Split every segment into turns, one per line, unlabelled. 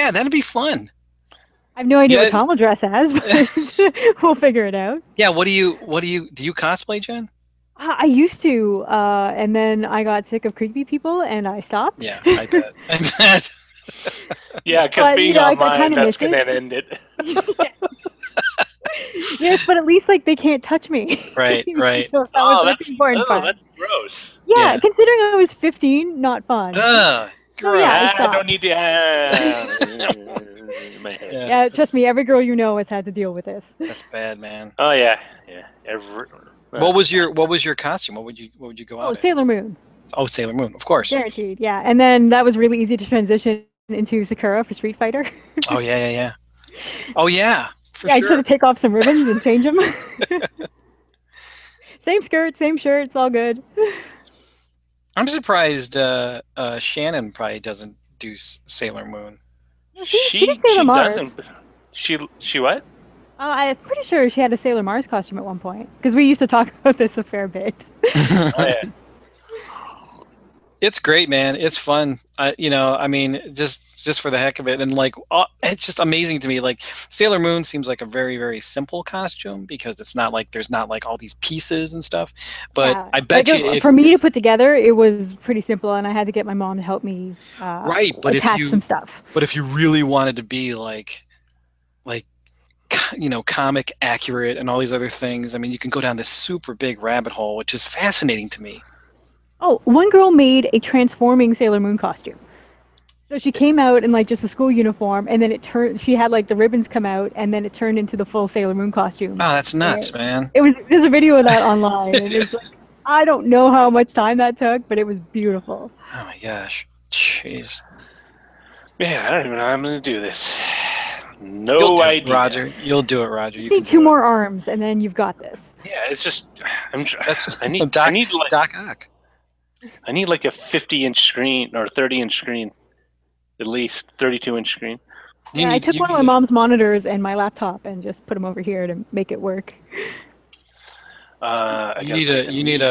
Yeah, that'd be fun.
I have no idea
Yeah,
what Tom will dress as, but we'll figure it out.
yeah. Do you cosplay, Jen?
I used to, and then I got sick of creepy people, and I stopped.
Yeah, I bet. I bet.
Yeah, because
But you
being
know, I
online,
kind of
that's
miss
gonna
it.
end it.
Yes, but at least like they can't touch me.
Right, right.
So that was
Oh,
the important part.
that's gross.
Yeah,
Yeah.
considering I was 15, not fun.
Ugh,
So yeah, I
gross.
I don't
stopped.
need to. My head.
Yeah,
Yeah, trust me, every girl you know has had to deal with this.
that's bad, man.
Oh yeah, yeah.
What was your costume? What would you go
Oh,
out in?
Sailor Moon,
Oh, Sailor Moon, of course.
guaranteed. Yeah, and then that was really easy to transition into Sakura for Street Fighter.
Oh yeah, yeah, yeah. Oh yeah, for
Yeah, I just had
sure.
to take off some ribbons and change them. Same skirt, same shirt, it's all good.
I'm surprised Shannon probably doesn't do Sailor Moon.
She did Sailor Mars.
doesn't. She what?
I'm pretty sure she had a Sailor Mars costume at one point because we used to talk about this a fair bit.
Oh yeah.
It's great, man. It's fun. I mean, just for the heck of it, and like, it's just amazing to me. Like, Sailor Moon seems like a very, very simple costume because it's not like there's not like all these pieces and stuff. But
Yeah.
I bet
Like,
you, if
for me to put together, it was pretty simple, and I had to get my mom to help me
right, but
attach some stuff.
but if you really wanted to be like, comic accurate and all these other things, I mean, you can go down this super big rabbit hole, which is fascinating to me.
Oh, one girl made a transforming Sailor Moon costume. So she came out in like just the school uniform, and then it turned. She had like the ribbons come out, and then it turned into the full Sailor Moon costume.
Oh, that's nuts, man.
There's a video of that online. And it's like, I don't know how much time that took, but it was beautiful.
Oh my gosh, jeez.
Yeah, I don't even know how I'm gonna do this.
You'll
No
do it,
idea.
Roger. You'll do it, Roger.
You
You
need
can do
two
it.
more arms, and then you've got this.
Yeah, it's just
That's
I need
Doc,
I need like
Doc Ock.
I need like a 50-inch screen or 30-inch screen, at least 32-inch screen.
Yeah, I took one of my mom's monitors and my laptop and just put them over here to make it work.
You need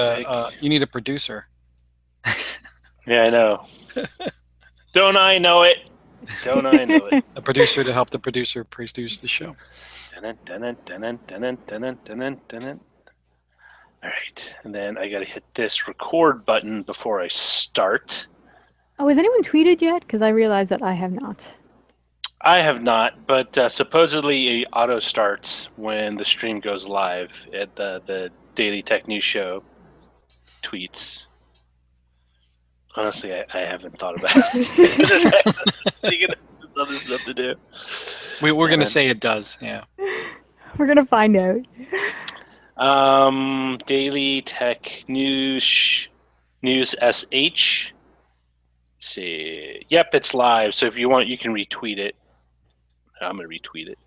a producer.
Yeah, I know. Don't I know it? Don't I know it?
A producer to help the producer produce the show.
All right, and then I gotta hit this record button before I start.
Oh, has anyone tweeted yet? Because I realized that I have not.
I have not, but supposedly it auto starts when the stream goes live at the Daily Tech News Show tweets. Honestly, I haven't thought about it. There's other stuff to do.
We're gonna say it does. Yeah.
We're gonna find out.
Daily Tech News SH. Let's see. Yep, it's live. So if you want, you can retweet it. I'm gonna retweet it.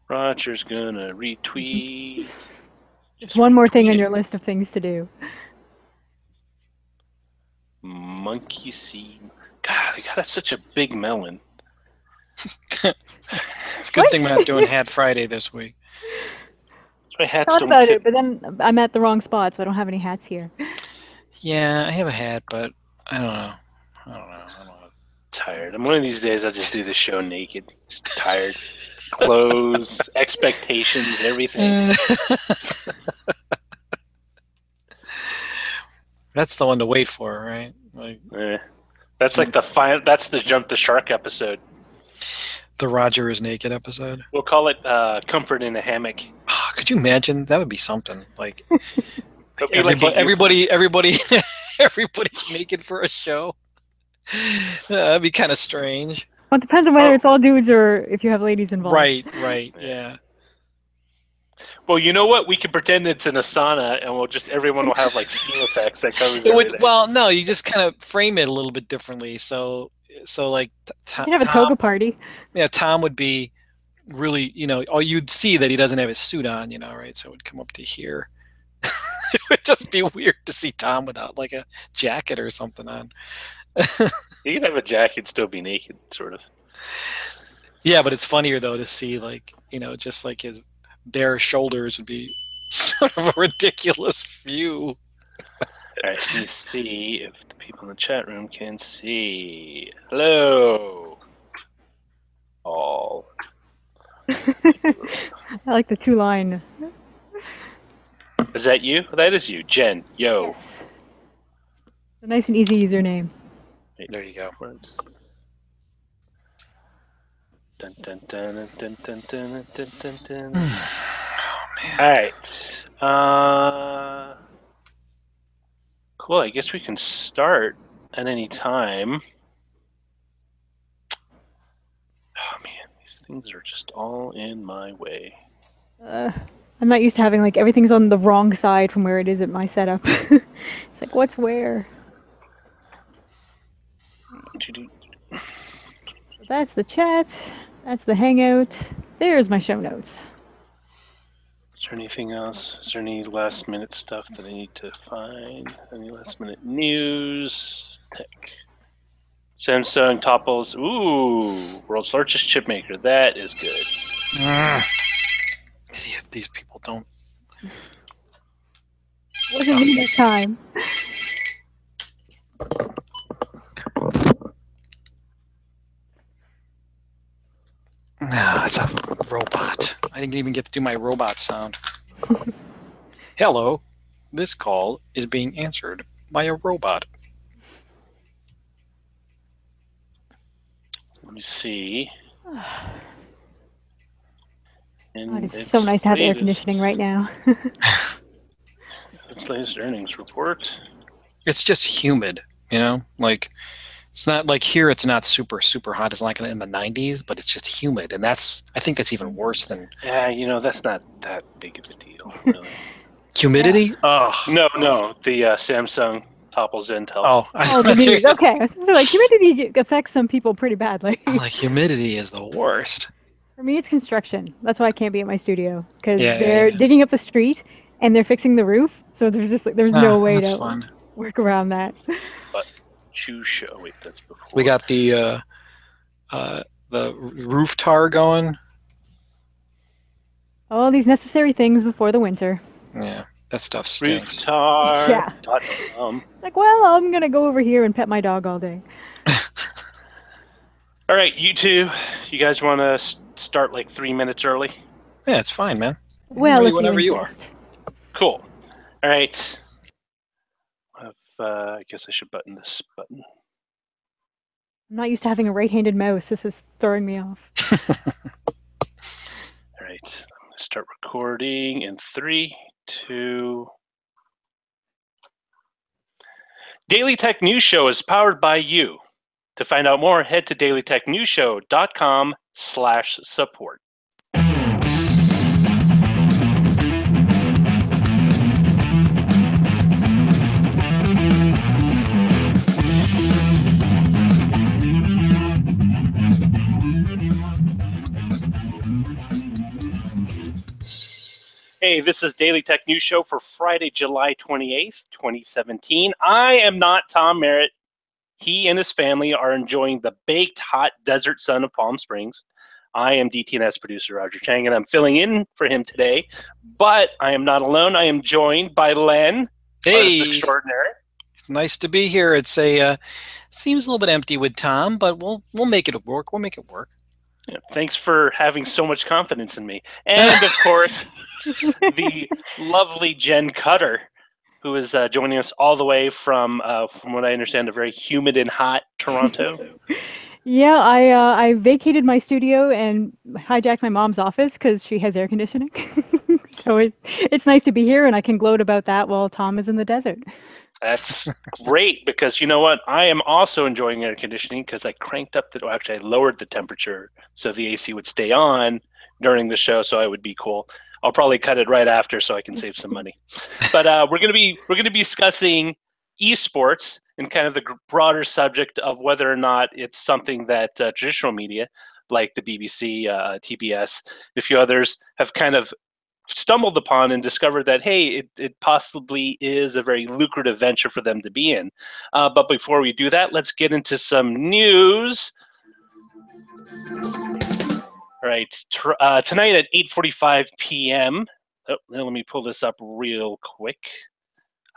Roger's gonna retweet.
Just one more thing on your list of things to do.
Monkey see. God, I got such a big melon.
It's a good thing we're not doing Hat Friday this week.
My hats
Thought
don't
about
fit.
it, but then I'm at the wrong spot, so I don't have any hats here.
Yeah, I have a hat, but I don't know.
I'm tired. And one of these days I'll just do the show naked. Just tired. Clothes, expectations, everything.
That's the one to wait for, right? Like
That's like the final. That's the Jump the Shark episode.
the Roger is naked episode.
We'll call it Comfort in a Hammock.
Oh, could you imagine? That would be something. Like
It'll be like
everybody's naked for a show. That'd be kind of strange.
Well, it depends on whether it's all dudes or if you have ladies involved.
Right, yeah.
Well, you know what? We can pretend it's in a sauna, and everyone will have like steam effects that covers everything.
Well, no, you just kind of frame it a little bit differently. So like,
You can have a toga party.
Yeah, Tom would be really, you'd see that he doesn't have his suit on, right? So it would come up to here. It would just be weird to see Tom without like a jacket or something on.
You can have a jacket and still be naked, sort of.
Yeah, but it's funnier though to see like, just like his bare shoulders would be sort of a ridiculous view.
All right, let me see if the people in the chat room can see. Hello, all.
I like the 2-line.
Is that you? That is you, Jen. Yo.
Yes. A nice and easy username.
There you go.
Dun, dun, dun, dun, dun, dun, dun, dun, dun. All right. Cool. I guess we can start at any time. Oh man, these things are just all in my way.
I'm not used to having like everything's on the wrong side from where it is at my setup. It's like, what's where? That's the chat. That's the hangout. There's my show notes.
Is there anything else? Is there any last minute stuff that I need to find? Any last minute news? Tech. Samsung topples. Ooh, world's largest chip maker. That is good.
See if these people don't.
Wasn't me that time.
Nah, it's a robot. I didn't even get to do my robot sound. Hello, this call is being answered by a robot.
Let me see.
God, it's so nice to have air conditioning right now.
Its latest earnings report.
It's just humid, you know? Like, it's not like here it's not super, super hot. It's like in the 90s, but it's just humid. And I think that's even worse than...
Yeah, you know, that's not that big of a deal, really.
Humidity?
Yeah. No. The Samsung topples Intel.
Oh,
the news. Okay. So, like, humidity affects some people pretty badly.
Like, humidity is the worst.
For me, it's construction. That's why I can't be at my studio. Because they're digging up the street and they're fixing the roof. So there's just like, there's no way to work around that.
But show. Wait, that's before.
We got the roof tar going.
All these necessary things before the winter.
Yeah, that stuff stinks.
Roof tar.
Yeah. Like, well, I'm gonna go over here and pet my dog all day.
All right, you two. You guys want to start like 3 minutes early?
Yeah, it's fine, man.
Well,
whenever you are.
Cool. All right. I guess I should button this button.
I'm not used to having a right-handed mouse. This is throwing me off.
All right. I'm going to start recording in 3, 2. Daily Tech News Show is powered by you. To find out more, head to dailytechnewsshow.com/support. Hey, this is Daily Tech News Show for Friday, July 28th, 2017. I am not Tom Merritt. He and his family are enjoying the baked hot desert sun of Palm Springs. I am DTNS producer Roger Chang, and I'm filling in for him today. But I am not alone. I am joined by Len, artist extraordinary.
It's nice to be here. It's a seems a little bit empty with Tom, but we'll make it work. We'll make it work.
Yeah, thanks for having so much confidence in me. And, of course, the lovely Jen Cutter, who is joining us all the way from what I understand, a very humid and hot Toronto.
Yeah, I vacated my studio and hijacked my mom's office because she has air conditioning. So it's nice to be here, and I can gloat about that while Tom is in the desert.
That's great, because you know what? I am also enjoying air conditioning because I cranked up I lowered the temperature so the AC would stay on during the show, so I would be cool. I'll probably cut it right after so I can save some money. But we're gonna be discussing esports and kind of the broader subject of whether or not it's something that traditional media like the BBC, TBS, and a few others have kind of stumbled upon and discovered that, hey, it possibly is a very lucrative venture for them to be in. But before we do that, let's get into some news. All right, tonight at 8:45 p.m. Oh, let me pull this up real quick.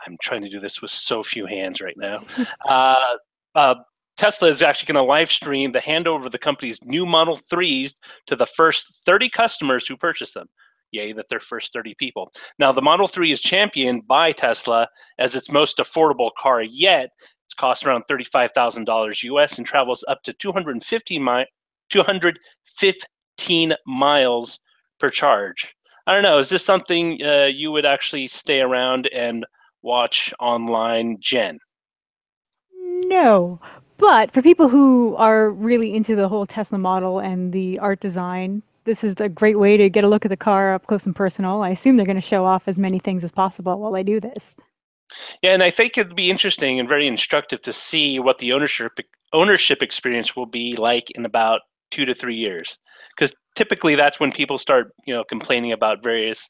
I'm trying to do this with so few hands right now. Tesla is actually going to live stream the handover of the company's new Model 3s to the first 30 customers who purchase them. Yay, that they're first 30 people. Now, the Model 3 is championed by Tesla as its most affordable car yet. It's cost around $35,000 US and travels up to 215 miles per charge. I don't know. Is this something you would actually stay around and watch online, Jen?
No. But for people who are really into the whole Tesla model and the art design, this is a great way to get a look at the car up close and personal. I assume they're going to show off as many things as possible while they do this.
Yeah, and I think it'd be interesting and very instructive to see what the ownership experience will be like in about 2 to 3 years, because typically that's when people start, complaining about various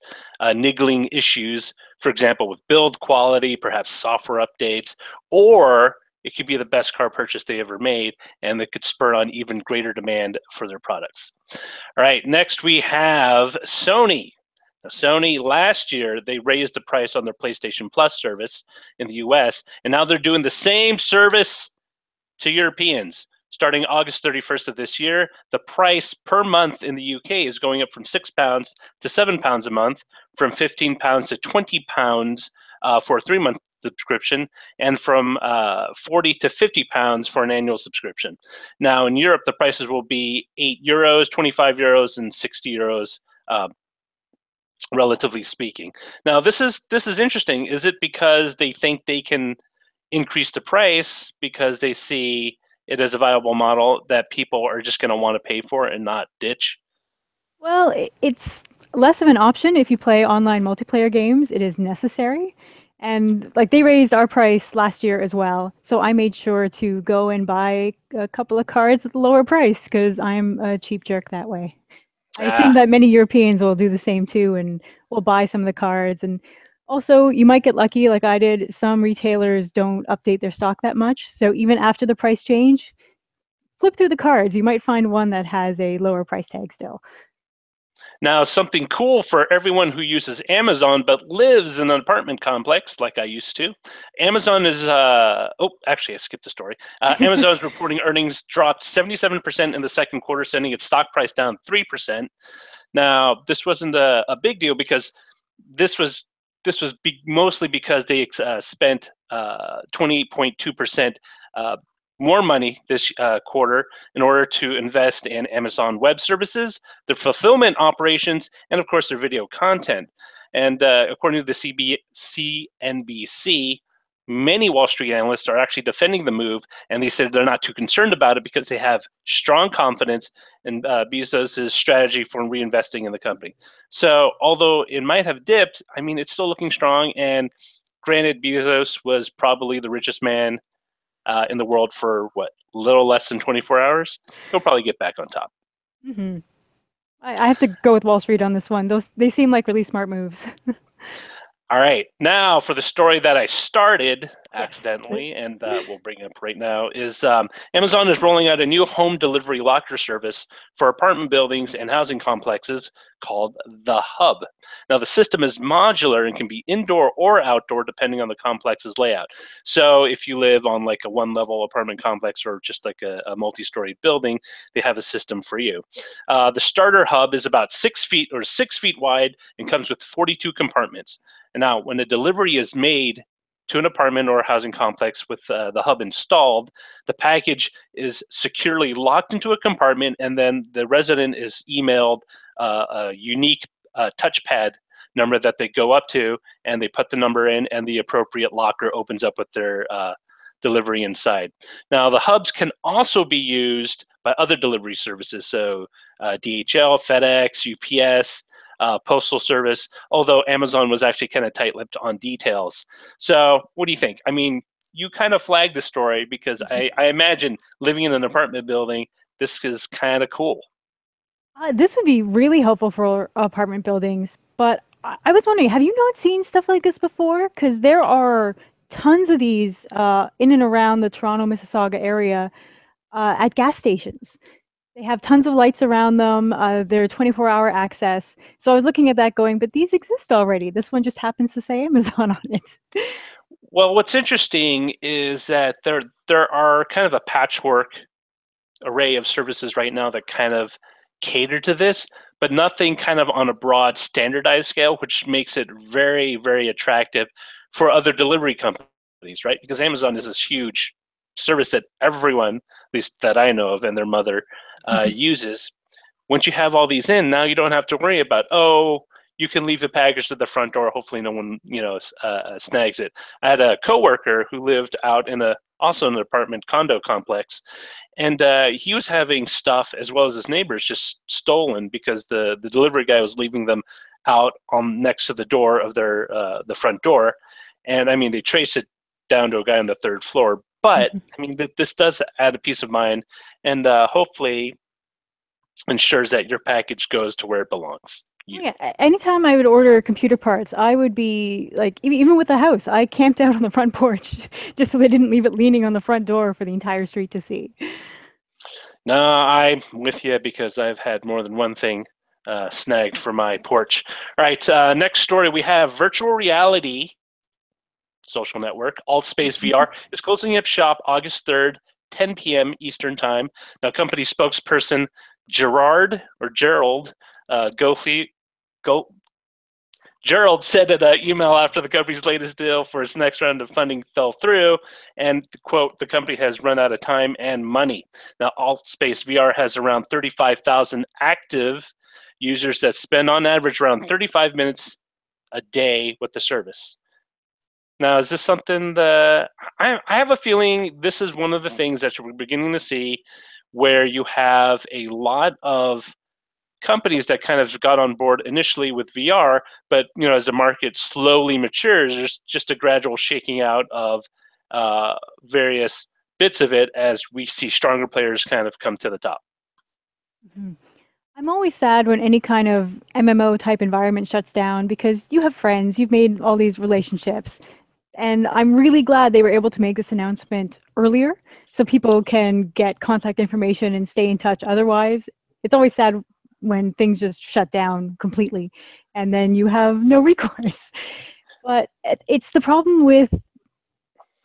niggling issues. For example, with build quality, perhaps software updates, or it could be the best car purchase they ever made, and that could spur on even greater demand for their products. All right, next we have Sony. Now, Sony, last year, they raised the price on their PlayStation Plus service in the US, and now they're doing the same service to Europeans. Starting August 31st of this year, the price per month in the UK is going up from £6 to £7 a month, from £15 to £20 for a 3-month subscription, and from £40 to £50 for an annual subscription. Now, in Europe, the prices will be €8, €25, and €60, relatively speaking. Now, this is interesting. Is it because they think they can increase the price because they see it as a viable model that people are just going to want to pay for and not ditch?
Well, it's less of an option if you play online multiplayer games. It is necessary. And like they raised our price last year as well. So I made sure to go and buy a couple of cards at the lower price because I'm a cheap jerk that way. I assume that many Europeans will do the same too and will buy some of the cards. And also, you might get lucky like I did. Some retailers don't update their stock that much. So even after the price change, flip through the cards. You might find one that has a lower price tag still.
Now, something cool for everyone who uses Amazon but lives in an apartment complex like I used to. Amazon is, actually, I skipped a story. Amazon is reporting earnings dropped 77% in the second quarter, sending its stock price down 3%. Now, this wasn't a big deal because this was mostly because they spent 28.2% more money this quarter in order to invest in Amazon Web Services, their fulfillment operations, and of course their video content. And according to the CNBC, many Wall Street analysts are actually defending the move, and they said they're not too concerned about it because they have strong confidence in Bezos' strategy for reinvesting in the company. So although it might have dipped, I mean, it's still looking strong. And granted, Bezos was probably the richest man in the world for a little less than 24 hours. He'll probably get back on top.
Mm-hmm. I have to go with Wall Street on this one. They seem like really smart moves.
All right, now for the story that I started accidentally, and we'll bring it up right now, is Amazon is rolling out a new home delivery locker service for apartment buildings and housing complexes called The Hub. Now, the system is modular and can be indoor or outdoor depending on the complex's layout. So if you live on like a one-level apartment complex or just like a multi-story building, they have a system for you. The starter hub is about 6 feet or 6 feet wide and comes with 42 compartments. And now, when a delivery is made to an apartment or a housing complex with the hub installed, the package is securely locked into a compartment, and then the resident is emailed a unique touchpad number that they go up to, and they put the number in, and the appropriate locker opens up with their delivery inside. Now, the hubs can also be used by other delivery services, so DHL, FedEx, UPS, Postal Service, although Amazon was actually kind of tight-lipped on details. So what do you think? I mean, you kind of flagged the story because I imagine living in an apartment building, this is kind of cool.
This would be really helpful for apartment buildings, but I was wondering, have you not seen stuff like this before? Because there are tons of these in and around the Toronto, Mississauga area at gas stations. They have tons of lights around them. They're 24-hour access. So I was looking at that going, but these exist already. This one just happens to say Amazon on it.
Well, what's interesting is that there are kind of a patchwork array of services right now that kind of cater to this, but nothing kind of on a broad standardized scale, which makes it very, very attractive for other delivery companies, right? Because Amazon is this huge service that everyone, at least that I know of, and their mother uses. Once you have all these in, now you don't have to worry about, oh, you can leave the package to the front door. Hopefully, no one snags it. I had a coworker who lived out in also in an apartment condo complex, and he was having stuff as well as his neighbors just stolen because the delivery guy was leaving them out on next to the door of their the front door, and I mean they traced it down to a guy on the third floor. But I mean this does add a peace of mind, and hopefully ensures that your package goes to where it belongs.
Yeah, anytime I would order computer parts, I would be like, even with the house, I camped out on the front porch just so they didn't leave it leaning on the front door for the entire street to see.
No, I'm with you because I've had more than one thing snagged for my porch. All right, next story we have virtual reality social network, AltspaceVR, is closing up shop August 3rd, 10 p.m. Eastern Time. Now, company spokesperson Gerald Gerald said in an email after the company's latest deal for its next round of funding fell through, and, quote, the company has run out of time and money. Now, AltspaceVR has around 35,000 active users that spend on average around 35 minutes a day with the service. Now, is this something that I have a feeling this is one of the things that we're beginning to see where you have a lot of companies that kind of got on board initially with VR, but as the market slowly matures, there's just a gradual shaking out of various bits of it as we see stronger players kind of come to the top.
Mm-hmm. I'm always sad when any kind of MMO type environment shuts down because you have friends, you've made all these relationships. And I'm really glad they were able to make this announcement earlier so people can get contact information and stay in touch. Otherwise, it's always sad when things just shut down completely and then you have no recourse. But it's the problem with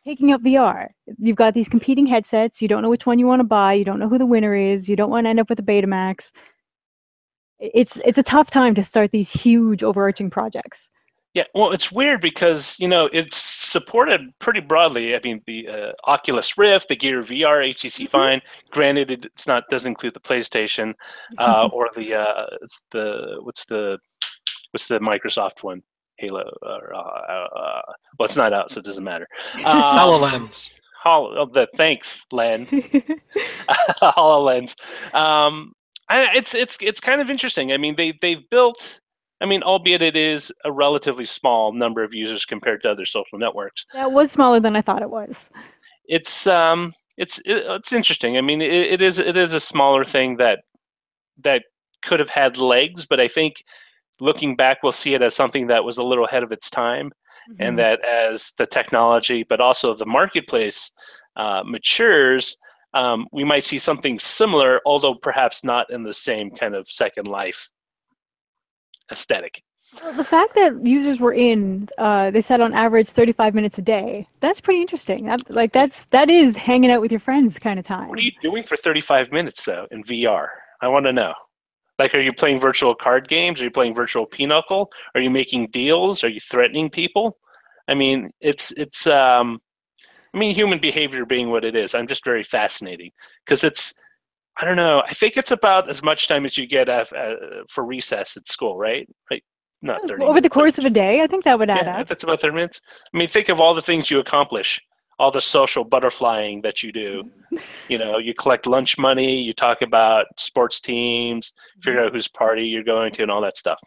taking up VR. You've got these competing headsets. You don't know which one you want to buy. You don't know who the winner is. You don't want to end up with a Betamax. It's a tough time to start these huge overarching projects.
Yeah, well, it's weird because it's supported pretty broadly. I mean, the Oculus Rift, the Gear VR, HTC Fine. Granted, it doesn't include the PlayStation or what's the Microsoft one, Halo. Well, it's not out, so it doesn't matter.
HoloLens.
Thanks, Len. HoloLens. It's kind of interesting. I mean, they've built. I mean, albeit it is a relatively small number of users compared to other social networks.
That was smaller than I thought it was.
It's interesting. I mean, it is a smaller thing that could have had legs, but I think looking back, we'll see it as something that was a little ahead of its time, and that as the technology, but also the marketplace matures, we might see something similar, although perhaps not in the same kind of Second Life aesthetic.
Well, the fact that users were they said on average 35 minutes a day, that's pretty interesting. That is hanging out with your friends kind of time.
What are you doing for 35 minutes though in VR? I want to know. Like, are you playing virtual card games? Are you playing virtual Pinochle? Are you making deals? Are you threatening people? I mean, it's human behavior being what it is. I'm just very fascinating because I don't know. I think it's about as much time as you get for recess at school, right? Like, not 30
over
minutes,
the course of a day, I think that would add up.
That's about 30 minutes. I mean, think of all the things you accomplish, all the social butterflying that you do. You collect lunch money, you talk about sports teams, figure out whose party you're going to, and all that stuff.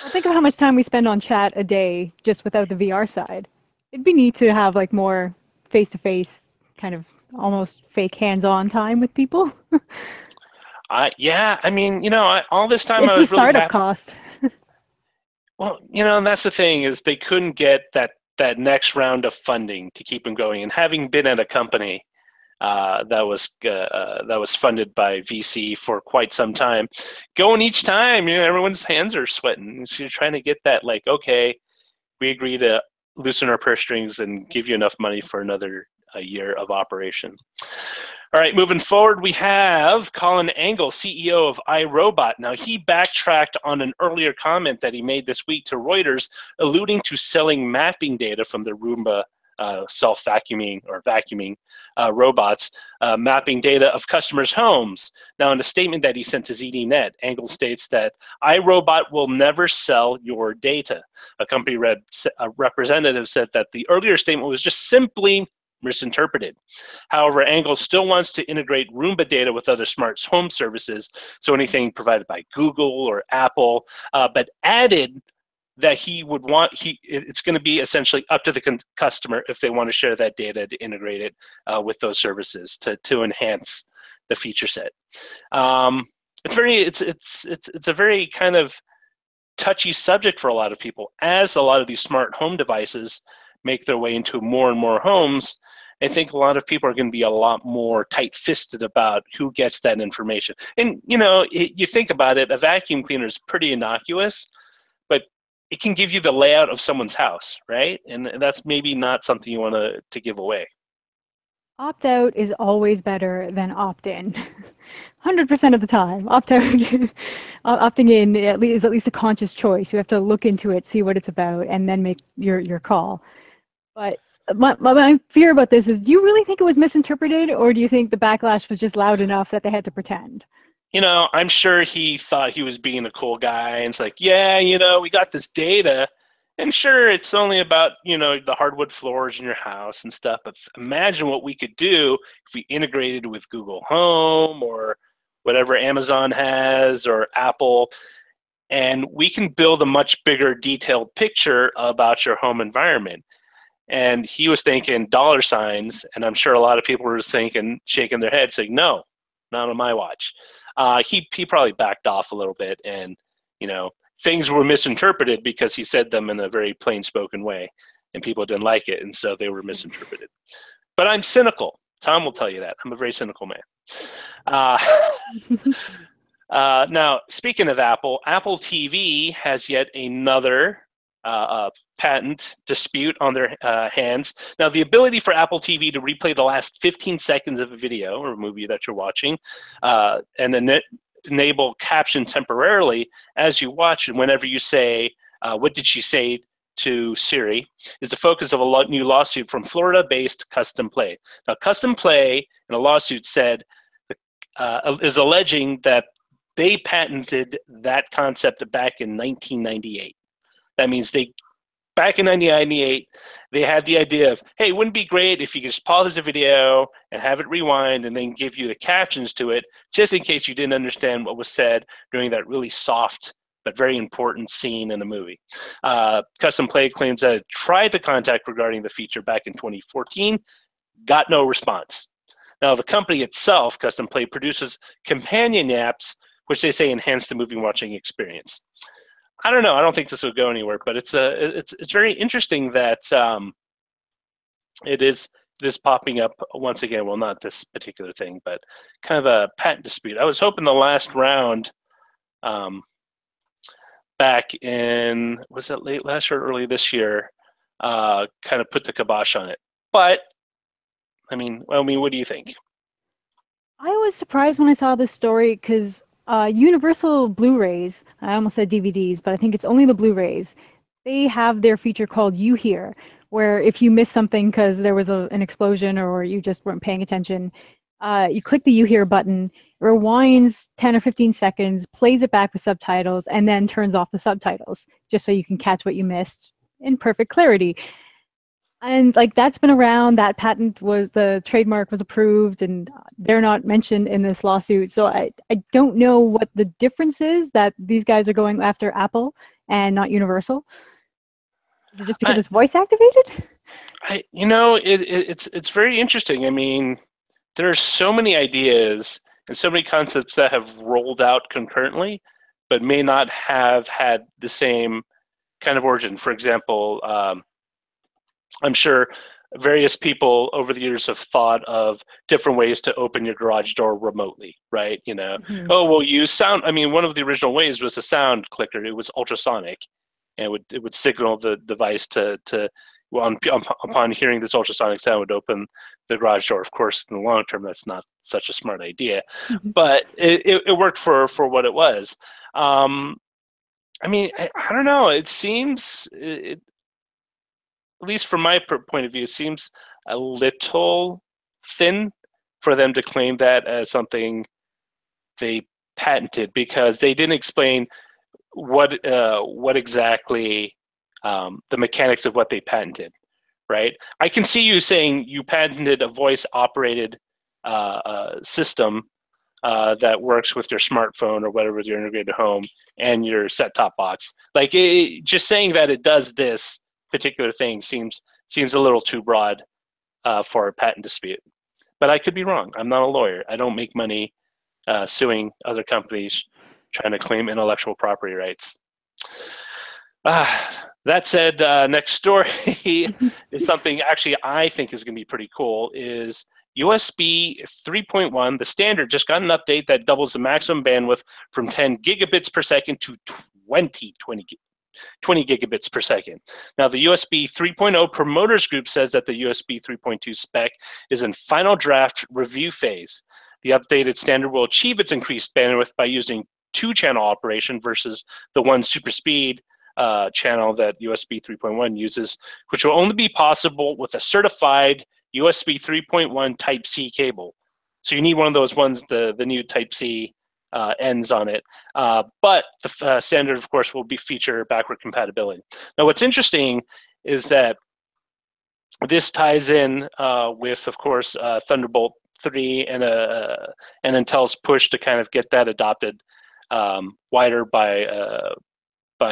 Well, think of how much time we spend on chat a day just without the VR side. It'd be neat to have like more face-to-face kind of almost fake hands-on time with people.
Yeah, I mean, all this time
it's
I was
the startup
really
cost.
Well, and that's the thing is they couldn't get that next round of funding to keep them going. And having been at a company that was funded by VC for quite some time, going each time, everyone's hands are sweating. So you're trying to get that, like, okay, we agree to loosen our purse strings and give you enough money for another year of operation. All right, moving forward, we have Colin Angle, CEO of iRobot. Now, he backtracked on an earlier comment that he made this week to Reuters, alluding to selling mapping data from the Roomba self-vacuuming or vacuuming robots, mapping data of customers' homes. Now, in a statement that he sent to ZDNet, Angle states that iRobot will never sell your data. A company representative said that the earlier statement was just simply misinterpreted. However, Angle still wants to integrate Roomba data with other smart home services, so anything provided by Google or Apple, but added that it's going to be essentially up to the customer if they want to share that data to integrate it with those services to enhance the feature set. It's a very kind of touchy subject for a lot of people. As a lot of these smart home devices make their way into more and more homes, I think a lot of people are going to be a lot more tight-fisted about who gets that information. And, you know, you think about it, a vacuum cleaner is pretty innocuous, but it can give you the layout of someone's house, right? And that's maybe not something you want to give away.
Opt-out is always better than opt-in. 100% of the time. Opting in is at least a conscious choice. You have to look into it, see what it's about, and then make your call. But my fear about this is, do you really think it was misinterpreted, or do you think the backlash was just loud enough that they had to pretend?
You know, I'm sure he thought he was being a cool guy, and it's like, yeah, you know, we got this data, and sure, it's only about, you know, the hardwood floors in your house and stuff, but imagine what we could do if we integrated with Google Home or whatever Amazon has or Apple, and we can build a much bigger detailed picture about your home environment. And he was thinking dollar signs, and I'm sure a lot of people were thinking, shaking their heads, saying, no, not on my watch. He probably backed off a little bit, and, you know, things were misinterpreted because he said them in a very plain-spoken way, and people didn't like it, and so they were misinterpreted. But I'm cynical. Tom will tell you that. I'm a very cynical man. Now, speaking of Apple, Apple TV has yet another patent dispute on their hands. Now, the ability for Apple TV to replay the last 15 seconds of a video or a movie that you're watching and then enable caption temporarily as you watch, and whenever you say, what did she say to Siri, is the focus of a new lawsuit from Florida-based Custom Play. Now, Custom Play in a lawsuit said, is alleging that they patented that concept back in 1998. That means back in 1998, they had the idea of, hey, wouldn't it be great if you could just pause the video and have it rewind and then give you the captions to it, just in case you didn't understand what was said during that really soft but very important scene in the movie. Custom Play claims that it tried to contact regarding the feature back in 2014, got no response. Now, the company itself, Custom Play, produces companion apps, which they say enhance the movie watching experience. I don't know. I don't think this will go anywhere, but it's very interesting that it is popping up once again. Well, not this particular thing, but kind of a patent dispute. I was hoping the last round, back in, was it late last year or early this year, kind of put the kibosh on it. But I mean, what do you think?
I was surprised when I saw this story because Universal Blu-rays, I almost said DVDs, but I think it's only the Blu-rays, they have their feature called You Hear, where if you miss something because there was an explosion or you just weren't paying attention, you click the You Hear button, rewinds 10 or 15 seconds, plays it back with subtitles, and then turns off the subtitles, just so you can catch what you missed in perfect clarity. And like, that's been around, that patent the trademark was approved, and they're not mentioned in this lawsuit. So I don't know what the difference is that these guys are going after Apple and not Universal. Is it just because it's voice activated?
It's very interesting. I mean, there are so many ideas and so many concepts that have rolled out concurrently, but may not have had the same kind of origin. For example, I'm sure various people over the years have thought of different ways to open your garage door remotely, right? You know, oh, well, use sound. I mean, one of the original ways was a sound clicker. It was ultrasonic, and it would signal the device to upon hearing this ultrasonic sound would open the garage door. Of course, in the long term, that's not such a smart idea, but it worked for what it was. I mean, I don't know. It seems, at least from my point of view, it seems a little thin for them to claim that as something they patented, because they didn't explain what exactly the mechanics of what they patented, right? I can see you saying you patented a voice-operated system that works with your smartphone or whatever, your integrated home and your set-top box. Like, just saying that it does this particular thing seems a little too broad for a patent dispute. But I could be wrong. I'm not a lawyer. I don't make money suing other companies trying to claim intellectual property rights. That said, next story is something actually I think is going to be pretty cool. Is USB 3.1, the standard, just got an update that doubles the maximum bandwidth from 10 gigabits per second to 20 gigabits per second. Now, the USB 3.0 promoters group says that the USB 3.2 spec is in final draft review phase. The updated standard will achieve its increased bandwidth by using 2-channel operation versus the 1 super speed channel that USB 3.1 uses, which will only be possible with a certified USB 3.1 Type-C cable. So you need one of those ones, the new Type-C ends on it. But the standard, of course, will feature backward compatibility. Now, what's interesting is that this ties in with, of course, Thunderbolt 3 and Intel's push to kind of get that adopted wider by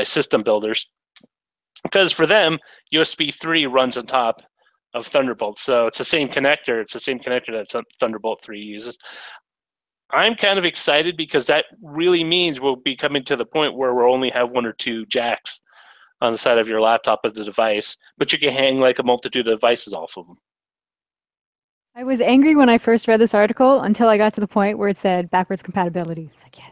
system builders, because for them, USB 3 runs on top of Thunderbolt, so it's the same connector. It's the same connector that Thunderbolt 3 uses. I'm kind of excited because that really means we'll be coming to the point where we'll only have 1 or 2 jacks on the side of your laptop of the device, but you can hang like a multitude of devices off of them.
I was angry when I first read this article until I got to the point where it said backwards compatibility. I was like, yes.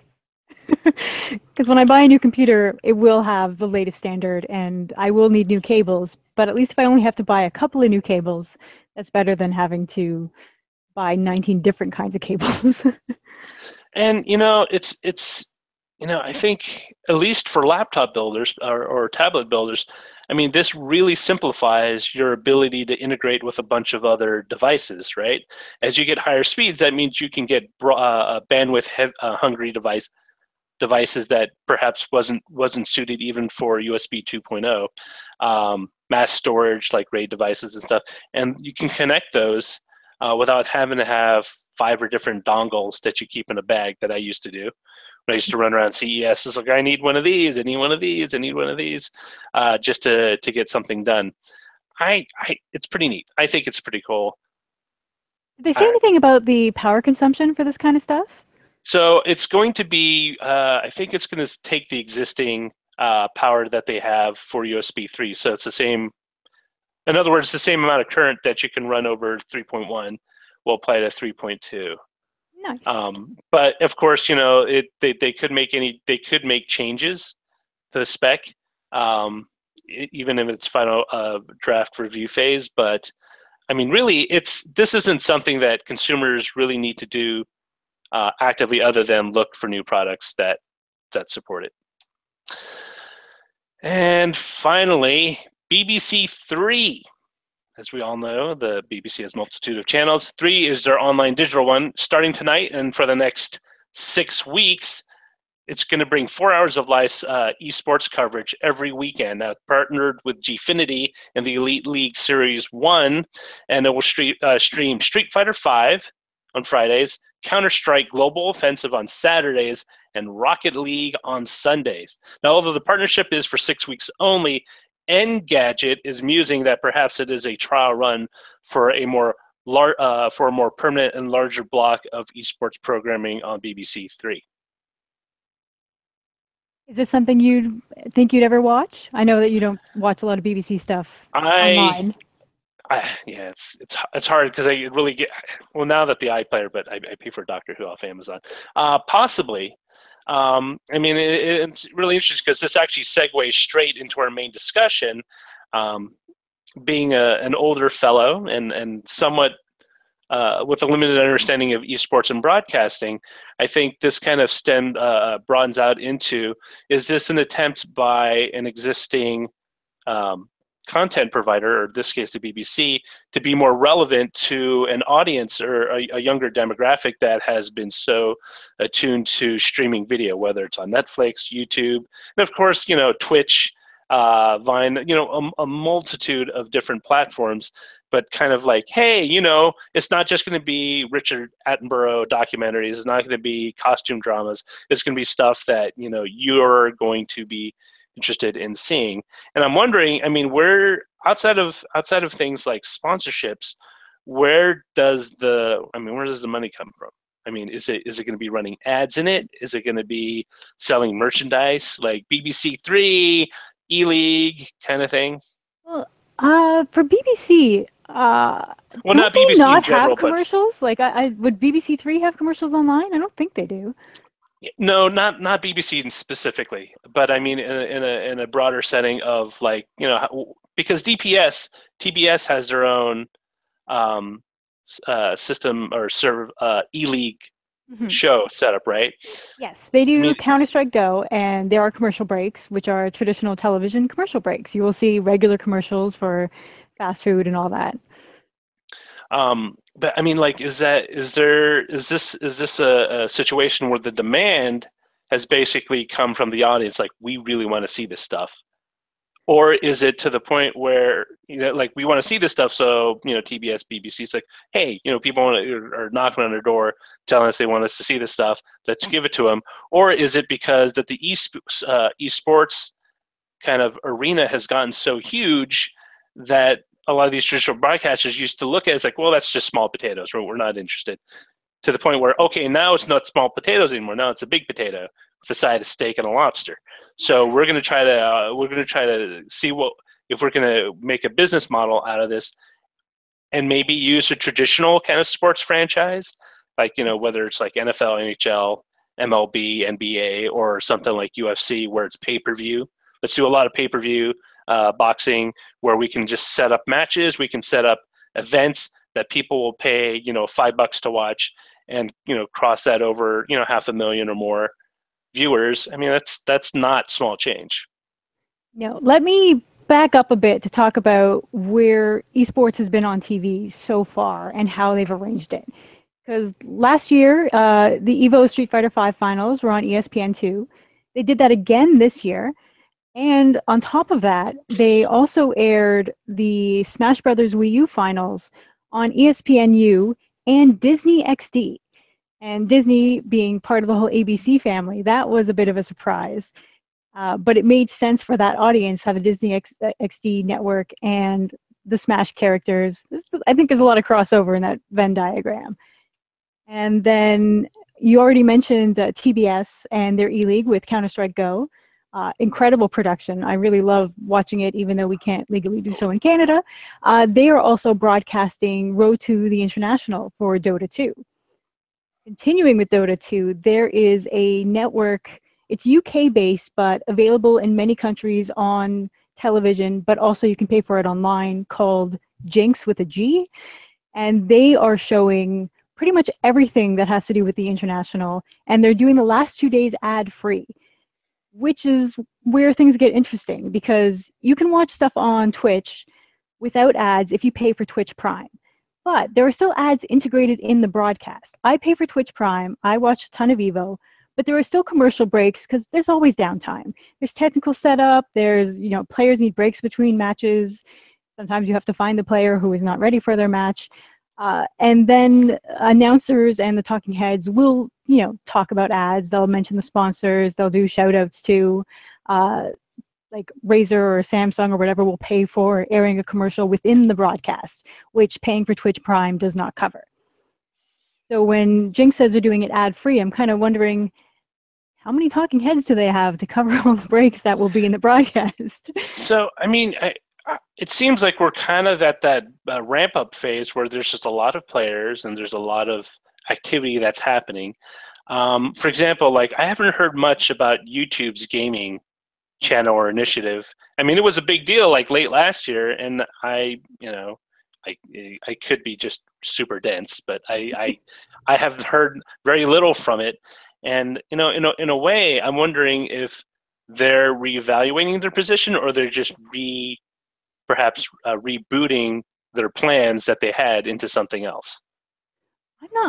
Because when I buy a new computer, it will have the latest standard and I will need new cables. But at least if I only have to buy a couple of new cables, that's better than having to buy 19 different kinds of cables.
And, I think at least for laptop builders or tablet builders, I mean, this really simplifies your ability to integrate with a bunch of other devices, right? As you get higher speeds, that means you can get bandwidth hungry devices that perhaps wasn't suited even for USB 2.0, mass storage like RAID devices and stuff, and you can connect those without having to have 5 or different dongles that you keep in a bag that I used to do. When I used to run around CES, it's like, I need one of these, I need one of these, I need one of these, just to get something done. It's pretty neat. I think it's pretty cool.
Did they say anything about the power consumption for this kind of stuff?
So it's going to be, I think it's going to take the existing power that they have for USB 3. So it's the same, in other words, the same amount of current that you can run over 3.1 will apply to 3.2.
Nice.
But of course, they could make changes to the spec, even if it's final draft review phase. But I mean, really, this isn't something that consumers really need to do actively, other than look for new products that support it. And finally, BBC 3. As we all know, the BBC has a multitude of channels. 3 is their online digital one, starting tonight, and for the next 6 weeks, it's going to bring 4 hours of live esports coverage every weekend. Now, partnered with Gfinity and the Elite League Series 1, and it will stream Street Fighter V on Fridays, Counter-Strike Global Offensive on Saturdays, and Rocket League on Sundays. Now, although the partnership is for 6 weeks only, Engadget is musing that perhaps it is a trial run for a more permanent and larger block of esports programming on BBC 3.
Is this something you'd think you'd ever watch? I know that you don't watch a lot of BBC stuff online.
Yeah, it's hard because I really get, well, now that the iPlayer, but I pay for Doctor Who off Amazon. Possibly. I mean, it's really interesting because this actually segues straight into our main discussion. being an older fellow and somewhat with a limited understanding of esports and broadcasting, I think this kind of broadens out into, is this an attempt by an existing content provider, or in this case the BBC, to be more relevant to an audience or a younger demographic that has been so attuned to streaming video, whether it's on Netflix, YouTube, and of course, Twitch, Vine, a multitude of different platforms, but kind of like, hey, it's not just going to be Richard Attenborough documentaries. It's not going to be costume dramas. It's going to be stuff that, you're going to be interested in seeing. And I'm wondering, I mean, where outside of things like sponsorships, where does the money come from? I mean, is it going to be running ads in it? Is it going to be selling merchandise like BBC Three, E-League kind of thing?
Well, for BBC,
well,
don't
not
they
BBC
not
in general,
have commercials? Like, would BBC Three have commercials online? I don't think they do.
No, not BBC specifically, but I mean in a broader setting of, like, because TBS has their own system or serve E-League show setup, right?
Yes, they
I
do
mean,
Counter-Strike Go, and there are commercial breaks, which are traditional television commercial breaks. You will see regular commercials for fast food and all that.
but I mean, like, is this a situation where the demand has basically come from the audience, like, we really want to see this stuff? Or is it to the point where, like, we want to see this stuff, so, TBS, BBC, it's like, hey, people are knocking on their door telling us they want us to see this stuff, let's give it to them? Or is it because that the esports kind of arena has gotten so huge that a lot of these traditional broadcasters used to look at it as like, well, that's just small potatoes, we're not interested, to the point where, okay, now it's not small potatoes anymore, now it's a big potato with a side of steak and a lobster. So we're going to try to see what, if we're going to make a business model out of this, and maybe use a traditional kind of sports franchise, like, whether it's like NFL, NHL, MLB, NBA, or something like UFC, where it's pay-per-view. Let's do a lot of pay-per-view boxing, where we can just set up matches, we can set up events that people will pay, $5 to watch, and, cross that over, 500,000 or more viewers. I mean, that's not small change.
No, let me back up a bit to talk about where esports has been on TV so far and how they've arranged it. Because last year, the Evo Street Fighter V finals were on ESPN2. They did that again this year. And on top of that, they also aired the Smash Brothers Wii U finals on ESPNU and Disney XD. And Disney being part of the whole ABC family, that was a bit of a surprise. But it made sense for that audience to have a Disney XD network and the Smash characters. I think there's a lot of crossover in that Venn diagram. And then you already mentioned TBS and their E-League with Counter-Strike Go. Incredible production. I really love watching it, even though we can't legally do so in Canada. They are also broadcasting Road to the International for Dota 2. Continuing with Dota 2, there is a network, it's UK-based, but available in many countries on television, but also you can pay for it online, called Jinx with a G. And they are showing pretty much everything that has to do with the international, and they're doing the last 2 days ad-free, which is where things get interesting, because you can watch stuff on Twitch without ads if you pay for Twitch Prime. But there are still ads integrated in the broadcast. I pay for Twitch Prime. I watch a ton of Evo, but there are still commercial breaks because there's always downtime. There's technical setup. There's, players need breaks between matches. Sometimes you have to find the player who is not ready for their match. And then announcers and the talking heads will, talk about ads. They'll mention the sponsors. They'll do shout outs to, like Razer or Samsung or whatever will pay for airing a commercial within the broadcast, which paying for Twitch Prime does not cover. So when Jinx says they're doing it ad-free, I'm kind of wondering, how many talking heads do they have to cover all the breaks that will be in the broadcast?
So, I mean, it seems like we're kind of at that ramp-up phase where there's just a lot of players and there's a lot of activity that's happening. For example, like, I haven't heard much about YouTube's gaming channel or initiative. I mean, it was a big deal like late last year, and I could be just super dense, but I have heard very little from it. And in a way, I'm wondering if they're reevaluating their position, or they're just perhaps rebooting their plans that they had into something else.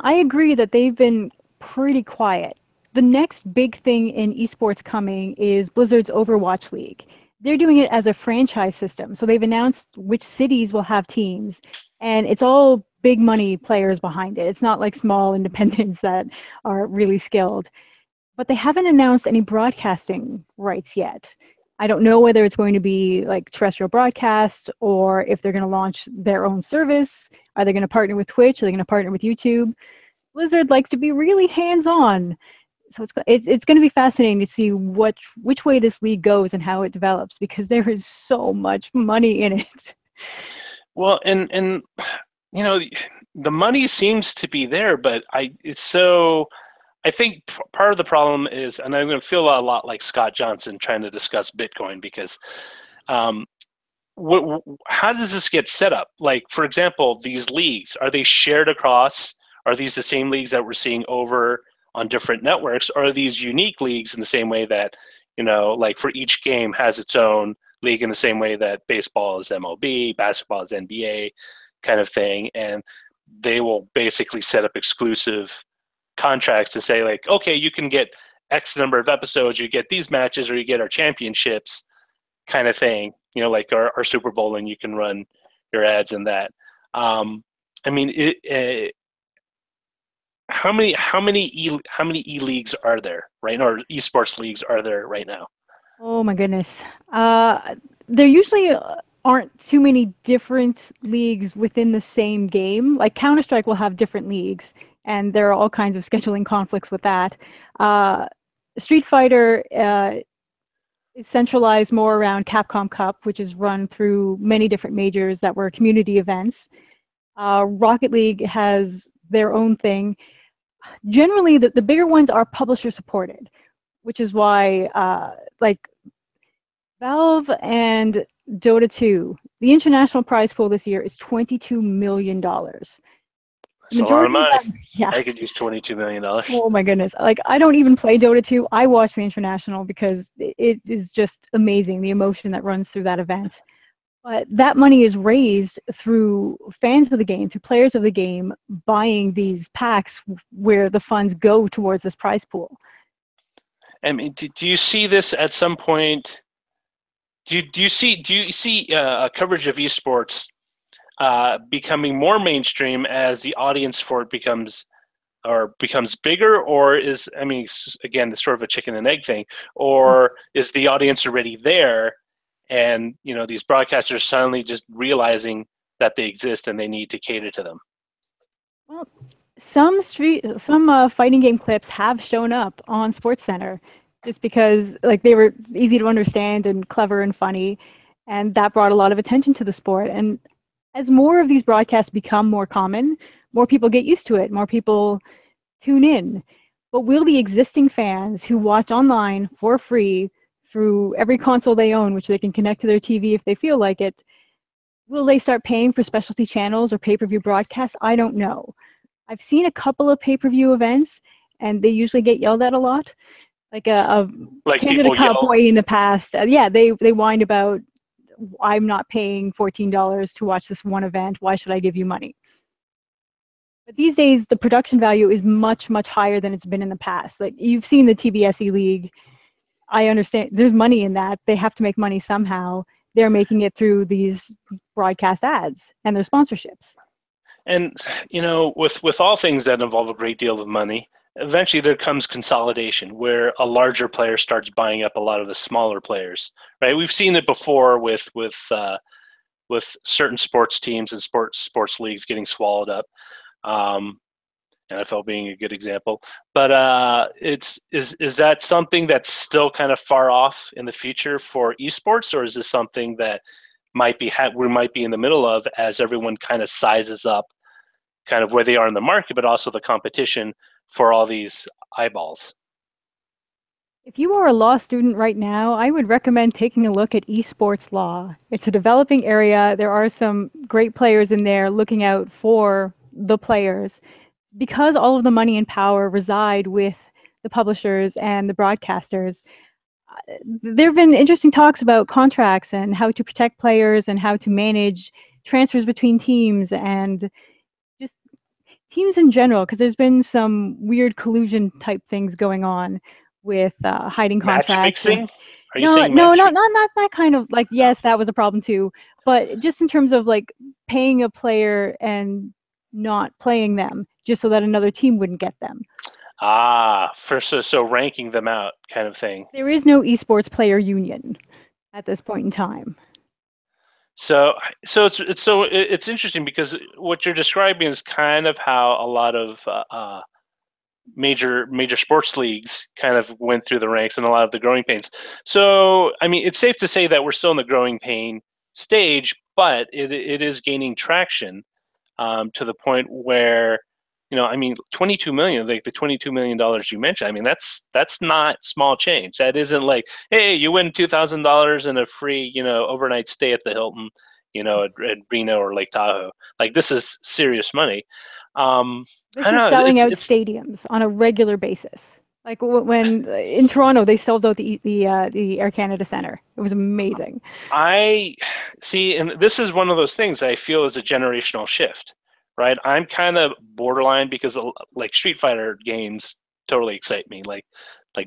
I agree that they've been pretty quiet. The next big thing in esports coming is Blizzard's Overwatch League. They're doing it as a franchise system. So they've announced which cities will have teams, and it's all big money players behind it. It's not like small independents that are really skilled. But they haven't announced any broadcasting rights yet. I don't know whether it's going to be like terrestrial broadcast or if they're going to launch their own service. Are they going to partner with Twitch? Are they going to partner with YouTube? Blizzard likes to be really hands-on. So it's going to be fascinating to see which way this league goes and how it develops, because there is so much money in it.
Well, and the money seems to be there, but I think part of the problem is, and I'm going to feel a lot like Scott Johnson trying to discuss Bitcoin, because how does this get set up? Like, for example, these leagues, are they shared across? Are these the same leagues that we're seeing over on different networks? Or are these unique leagues in the same way that, like for each game has its own league, in the same way that baseball is MLB, basketball is NBA kind of thing, and they will basically set up exclusive contracts to say, like, okay, you can get X number of episodes, you get these matches, or you get our championships kind of thing, like our Super Bowl, and you can run your ads in that. I mean, how many E leagues are there right now, or esports leagues are there right now?
Oh my goodness. There usually aren't too many different leagues within the same game. Like Counter-Strike will have different leagues, and there are all kinds of scheduling conflicts with that. Street Fighter is centralized more around Capcom Cup, which is run through many different majors that were community events. Rocket League has their own thing. Generally, the bigger ones are publisher supported, which is why like Valve and Dota 2, the international prize pool this year is $22 million.
That's a lot of money. Yeah. I could use $22 million.
Oh my goodness. Like, I don't even play Dota 2. I watch the international because it is just amazing, the emotion that runs through that event. But that money is raised through fans of the game, through players of the game, buying these packs where the funds go towards this prize pool.
I mean, do you see this at some point? Do you see coverage of esports becoming more mainstream as the audience for it becomes bigger, or is, I mean, again, it's sort of a chicken and egg thing, or is the audience already there, and these broadcasters suddenly just realizing that they exist and they need to cater to them?
Well, some fighting game clips have shown up on SportsCenter, just because like they were easy to understand and clever and funny, and that brought a lot of attention to the sport. And as more of these broadcasts become more common, more people get used to it, more people tune in. But will the existing fans who watch online for free through every console they own, which they can connect to their TV if they feel like it, will they start paying for specialty channels or pay-per-view broadcasts? I don't know. I've seen a couple of pay-per-view events, and they usually get yelled at a lot. Like Canada Cowboy in the past. Yeah, they whined about, I'm not paying $14 to watch this one event. Why should I give you money? But these days, the production value is much, much higher than it's been in the past. Like, you've seen the TBSE League. I understand there's money in that. They have to make money somehow. They're making it through these broadcast ads and their sponsorships.
And, with all things that involve a great deal of money, eventually there comes consolidation where a larger player starts buying up a lot of the smaller players, right? We've seen it before with certain sports teams and sports leagues getting swallowed up. NFL being a good example. But is that something that's still kind of far off in the future for esports, or is this something that we might be in the middle of as everyone kind of sizes up kind of where they are in the market, but also the competition for all these eyeballs?
If you are a law student right now, I would recommend taking a look at esports law. It's a developing area. There are some great players in there looking out for the players. Because all of the money and power reside with the publishers and the broadcasters, there have been interesting talks about contracts and how to protect players and how to manage transfers between teams and just teams in general, because there's been some weird collusion type things going on with hiding
Match
contracts. And
fixing? Are you
no,
saying
no,
match?
not that kind of like, yes, that was a problem too, but just in terms of like paying a player and not playing them just so that another team wouldn't get them.
So ranking them out kind of thing.
There is no esports player union at this point in time.
So it's interesting because what you're describing is kind of how a lot of major sports leagues kind of went through the ranks and a lot of the growing pains. So I mean, it's safe to say that we're still in the growing pain stage, but it is gaining traction to the point where, you know, I mean, 22 million, like the $22 million you mentioned. I mean, that's not small change. That isn't like, hey, you win $2,000 and a free, you know, overnight stay at the Hilton, you know, at Reno or Lake Tahoe. Like, this is serious money.
This
I
is
don't know.
selling out
It's
stadiums on a regular basis. Like when in Toronto, they sold out the Air Canada Centre. It was amazing.
I see, and this is one of those things I feel is a generational shift, right? I'm kind of borderline because like Street Fighter games totally excite me, like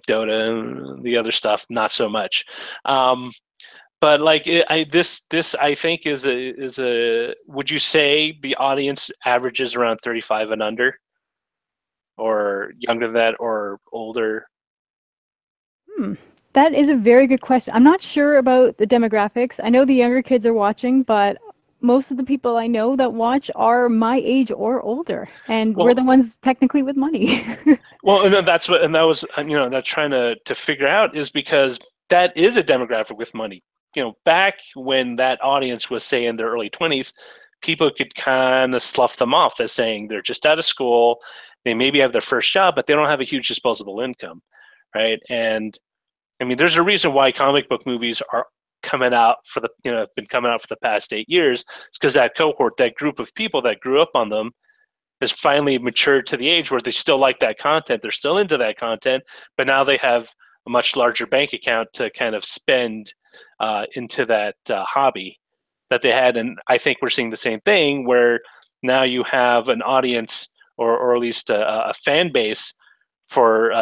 Dota and the other stuff, not so much. But like this I think is a. Would you say the audience averages around 35 and under, or younger than that, or older?
That is a very good question. I'm not sure about the demographics. I know the younger kids are watching, but most of the people I know that watch are my age or older, and we're
Well,
the ones technically with money.
well, and that's what, and that was, you know, that trying to figure out is because that is a demographic with money. You know, back when that audience was, say, in their early 20s, people could kind of slough them off as saying they're just out of school, they maybe have their first job, but they don't have a huge disposable income, right? And I mean, there's a reason why comic book movies are coming out for the, you know, have been coming out for the past 8 years. It's because that cohort, that group of people that grew up on them, has finally matured to the age where they still like that content. They're still into that content, but now they have a much larger bank account to kind of spend into that hobby that they had. And I think we're seeing the same thing where now you have an audience, or at least a fan base for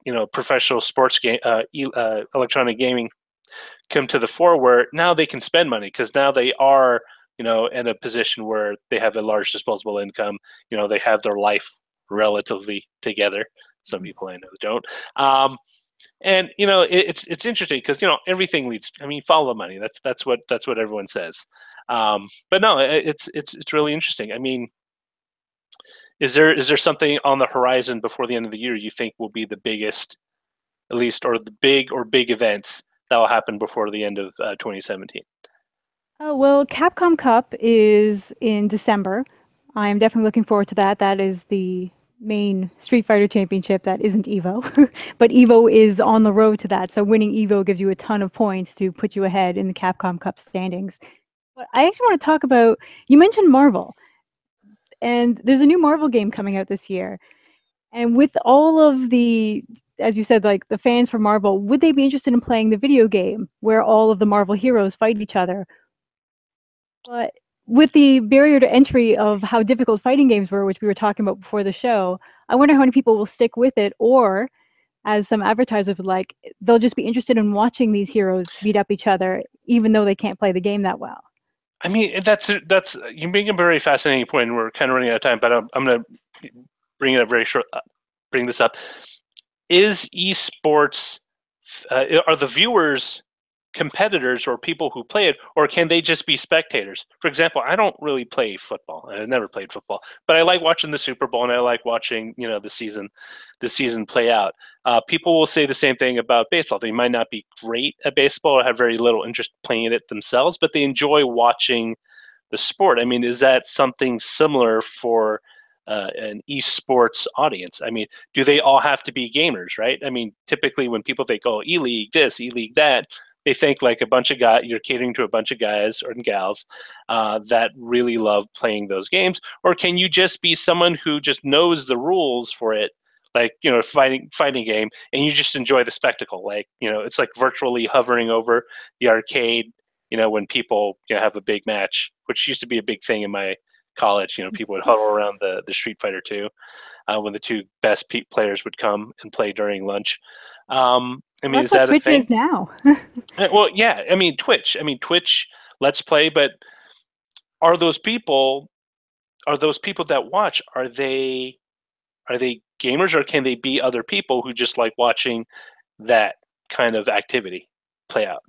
you know, professional sports game, electronic gaming come to the fore, where now they can spend money because now they are, you know, in a position where they have a large disposable income. You know, they have their life relatively together. Some people I know don't. And you know, it's interesting because, you know, everything leads. I mean, follow the money. That's what everyone says. But no, it's really interesting. I mean, is there something on the horizon before the end of the year you think will be the biggest, at least, or the big events that will happen before the end of 2017?
Oh, well, Capcom Cup is in December. I'm definitely looking forward to that. That is the main Street Fighter Championship that isn't EVO, but EVO is on the road to that. So winning EVO gives you a ton of points to put you ahead in the Capcom Cup standings. But I actually want to talk about, you mentioned Marvel, and there's a new Marvel game coming out this year. And with all of the, as you said, like the fans for Marvel, would they be interested in playing the video game where all of the Marvel heroes fight each other? But with the barrier to entry of how difficult fighting games were, which we were talking about before the show, I wonder how many people will stick with it, or as some advertisers would like, they'll just be interested in watching these heroes beat up each other, even though they can't play the game that well.
I mean, that's you bring a very fascinating point, and we're kind of running out of time, but I'm going to bring it up very short. Bring this up. Is esports, are the viewers competitors or people who play it, or can they just be spectators? For example, I don't really play football. I never played football, but I like watching the Super Bowl and I like watching, you know, the season play out. People will say the same thing about baseball. They might not be great at baseball or have very little interest playing it themselves, but they enjoy watching the sport. I mean, is that something similar for an esports audience. I mean, do they all have to be gamers, right? I mean, typically when people think, oh, E-League this, E-League that, they think like a bunch of guys, you're catering to a bunch of guys or gals that really love playing those games. Or can you just be someone who just knows the rules for it, like, you know, fighting game, and you just enjoy the spectacle? Like, you know, it's like virtually hovering over the arcade, you know, when people, you know, have a big match, which used to be a big thing in my college. You know, people would huddle around the Street Fighter 2 when the two best players would come and play during lunch. I
Well,
mean,
that's
is
what
that a
Twitch
thing?
is now.
Well, yeah. I mean, Twitch, Let's Play, but are those people that watch, are they gamers, or can they be other people who just like watching that kind of activity play out?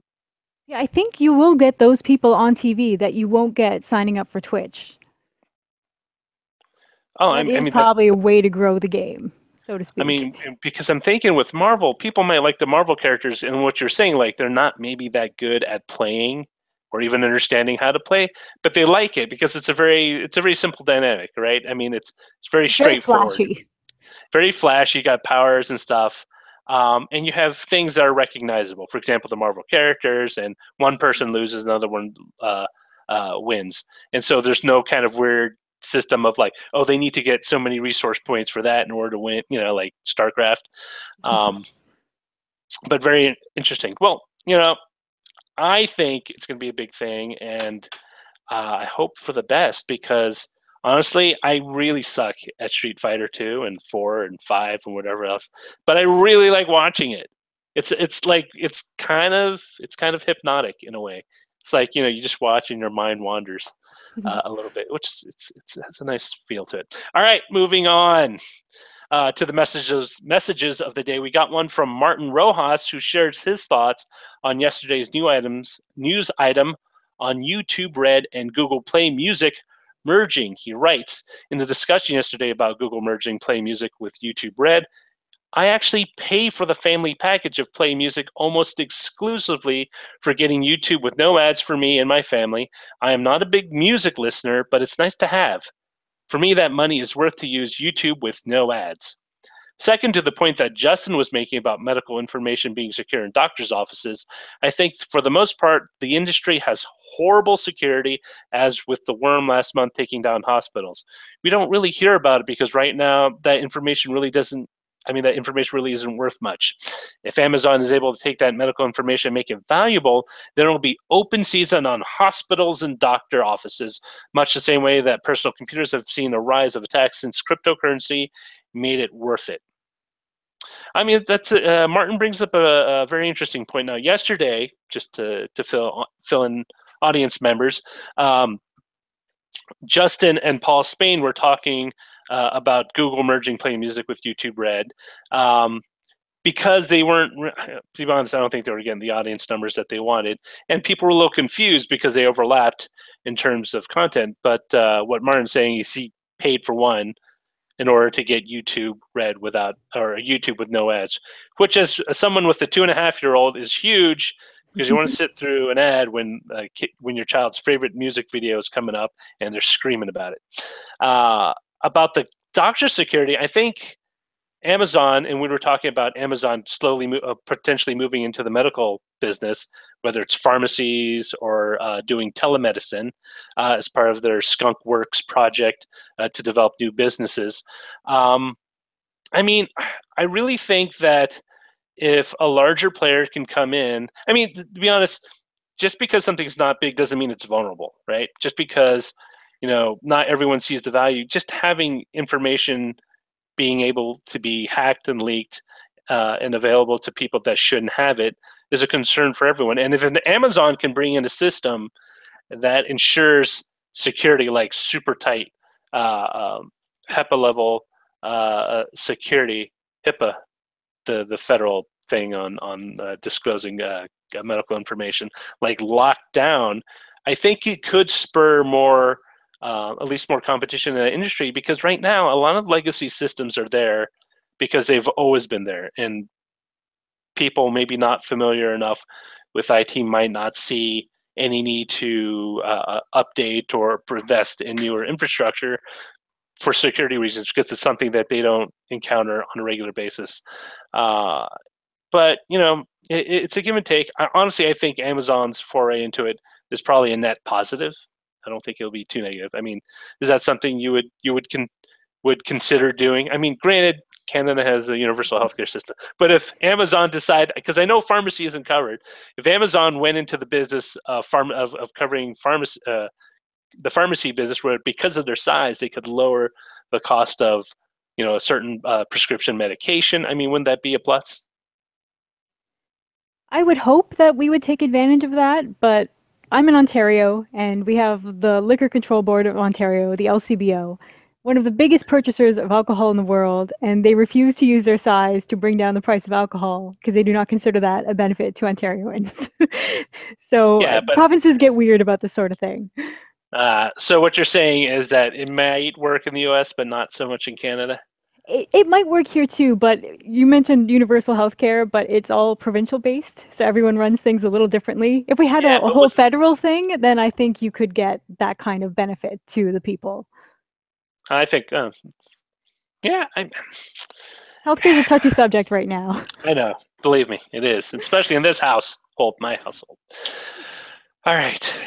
Yeah, I think you will get those people on TV that you won't get signing up for Twitch.
Oh,
That
I
is
mean that.
probably a way to grow the game, so to
I
speak.
mean, because I'm thinking with Marvel, people might like the Marvel characters, and what you're saying, like they're not maybe that good at playing or even understanding how to play, but they like it because it's a very simple dynamic, right? I mean, it's very
It's very
straightforward,
flashy.
very flashy. You got powers and stuff, and you have things that are recognizable. For example, the Marvel characters, and one person loses, another one wins, and so there's no kind of weird system of like, oh, they need to get so many resource points for that in order to win, you know, like StarCraft. Um, but very interesting. Well, you know, I think it's going to be a big thing, and I hope for the best, because honestly, I really suck at Street Fighter 2 and 4 and 5 and whatever else, but I really like watching it. It's kind of hypnotic in a way. It's like, you know, you just watch and your mind wanders a little bit, which is it has a nice feel to it. All right, moving on to the messages of the day. We got one from Martin Rojas, who shares his thoughts on yesterday's news item on YouTube Red and Google Play Music merging. He writes, in the discussion yesterday about Google merging Play Music with YouTube Red, I actually pay for the family package of Play Music almost exclusively for getting YouTube with no ads for me and my family. I am not a big music listener, but it's nice to have. For me, that money is worth to use YouTube with no ads. Second, to the point that Justin was making about medical information being secure in doctors' offices, I think for the most part, the industry has horrible security, as with the worm last month taking down hospitals. We don't really hear about it because right now that information really isn't worth much. If Amazon is able to take that medical information and make it valuable, then it will be open season on hospitals and doctor offices, much the same way that personal computers have seen a rise of attacks since cryptocurrency made it worth it. I mean, that's Martin brings up a very interesting point. Now, yesterday, just to fill in audience members, Justin and Paul Spain were talking about Google merging Play Music with YouTube Red, because they weren't, to be honest, I don't think they were getting the audience numbers that they wanted, and people were a little confused because they overlapped in terms of content. But what Martin's saying is he paid for one in order to get YouTube Red or YouTube with no ads, which, as someone with a 2.5-year-old, is huge, because you want to sit through an ad when your child's favorite music video is coming up and they're screaming about it. About the doctor security, I think Amazon, and we were talking about Amazon slowly potentially moving into the medical business, whether it's pharmacies or doing telemedicine as part of their Skunk Works project to develop new businesses. I mean, I really think that if a larger player can come in, I mean, to be honest, just because something's not big doesn't mean it's vulnerable, right? Just because, you know, not everyone sees the value, just having information being able to be hacked and leaked and available to people that shouldn't have it is a concern for everyone. And if an Amazon can bring in a system that ensures security, like super tight HEPA level security, HIPAA, the federal thing on disclosing medical information, like locked down, I think it could spur more, at least more competition in the industry, because right now a lot of legacy systems are there because they've always been there, and people maybe not familiar enough with IT might not see any need to update or invest in newer infrastructure. for security reasons, because it's something that they don't encounter on a regular basis. But it's a give and take. Honestly, I think Amazon's foray into it is probably a net positive. I don't think it'll be too negative. I mean, is that something you would consider doing? I mean, granted, Canada has a universal healthcare system, but if Amazon decide, because I know pharmacy isn't covered, if Amazon went into the business of covering pharmacy, the pharmacy business, where because of their size they could lower the cost of a certain prescription medication, I mean, wouldn't that be a plus?
I would hope that we would take advantage of that, but I'm in Ontario, and we have the Liquor Control Board of Ontario, the LCBO, one of the biggest purchasers of alcohol in the world, and they refuse to use their size to bring down the price of alcohol because they do not consider that a benefit to Ontarians. So
Yeah, but
provinces get weird about this sort of thing.
so what you're saying is that it might work in the US, but not so much in Canada?
It might work here too, but you mentioned universal healthcare, but it's all provincial based, so everyone runs things a little differently. If we had
Yeah,
a
but
whole federal thing, then I think you could get that kind of benefit to the people.
I think, yeah,
Healthcare is a touchy subject right now.
I know. Believe me, it is, especially in this household, my household. All right,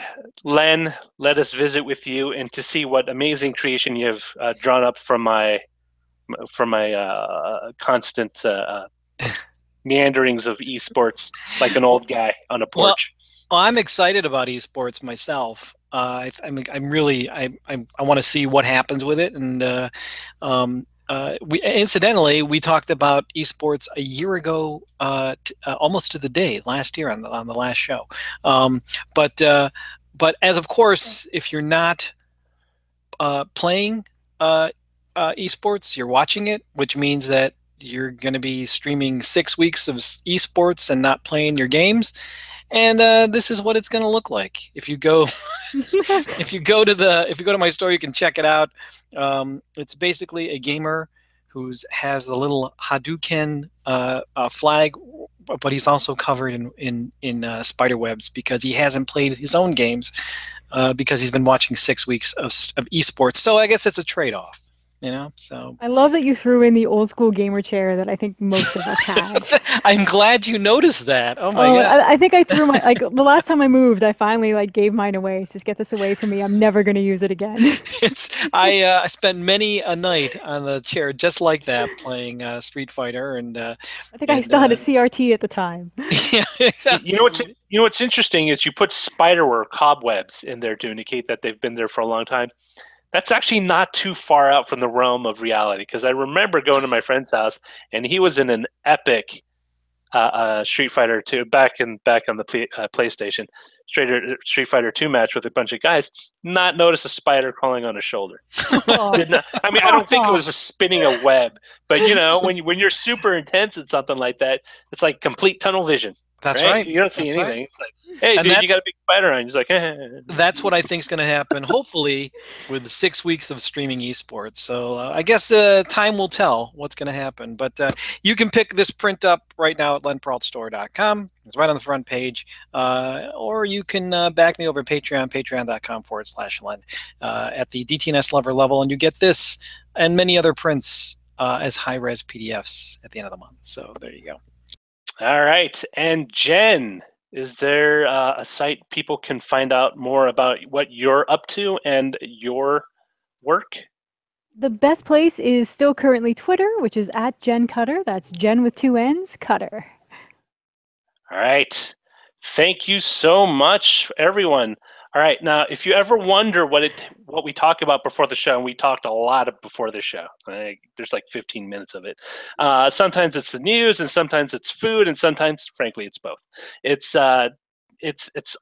Len, let us visit with you and to see what amazing creation you have drawn up from my constant meanderings of esports, like an old guy on a porch.
Well, I'm excited about esports myself. I'm really I want to see what happens with it, and we talked about esports a year ago, almost to the day last year on the last show. But as of course, if you're not playing esports, you're watching it, which means that you're going to be streaming 6 weeks of esports and not playing your games. And this is what it's going to look like. If you go, if you go to my store, you can check it out. It's basically a gamer who has the little Hadouken flag, but he's also covered in spider webs because he hasn't played his own games because he's been watching 6 weeks of esports. So I guess it's a trade-off. So
I love that you threw in the old school gamer chair that I think most of us had.
I'm glad you noticed that. Oh my God.
I think I threw the last time I moved, I finally gave mine away. Just get this away from me. I'm never going to use it again.
I spent many a night on the chair just like that playing Street Fighter, and
I think I still had a CRT at the time.
Yeah,
you know what's interesting is you put spider or cobwebs in there to indicate that they've been there for a long time. That's actually not too far out from the realm of reality, because I remember going to my friend's house and he was in an epic Street Fighter 2 back on the PlayStation Street Fighter 2 match with a bunch of guys. Not notice a spider crawling on his shoulder. Did not. I mean, I don't think it was just spinning a web, but when you're super intense at something like that, it's like complete tunnel vision.
That's right.
You don't see anything. Right. It's like, hey, dude, you got a big spider on. He's like,
That's what I think is going to happen, hopefully, with 6 weeks of streaming esports. So I guess time will tell what's going to happen. But you can pick this print up right now at lenperaltstore.com. It's right on the front page. Or you can back me over at Patreon, patreon.com/Len, at the DTNS lover level. And you get this and many other prints as high-res PDFs at the end of the month. So there you go.
All right. And Jen, is there a site people can find out more about what you're up to and your work?
The best place is still currently Twitter, which is at Jen Cutter. That's Jen with 2 N's, Cutter.
All right. Thank you so much, everyone. All right. Now, if you ever wonder what we talk about before the show, and we talked a lot before the show. There's like 15 minutes of it. Sometimes it's the news, and sometimes it's food, and sometimes, frankly, it's both. It's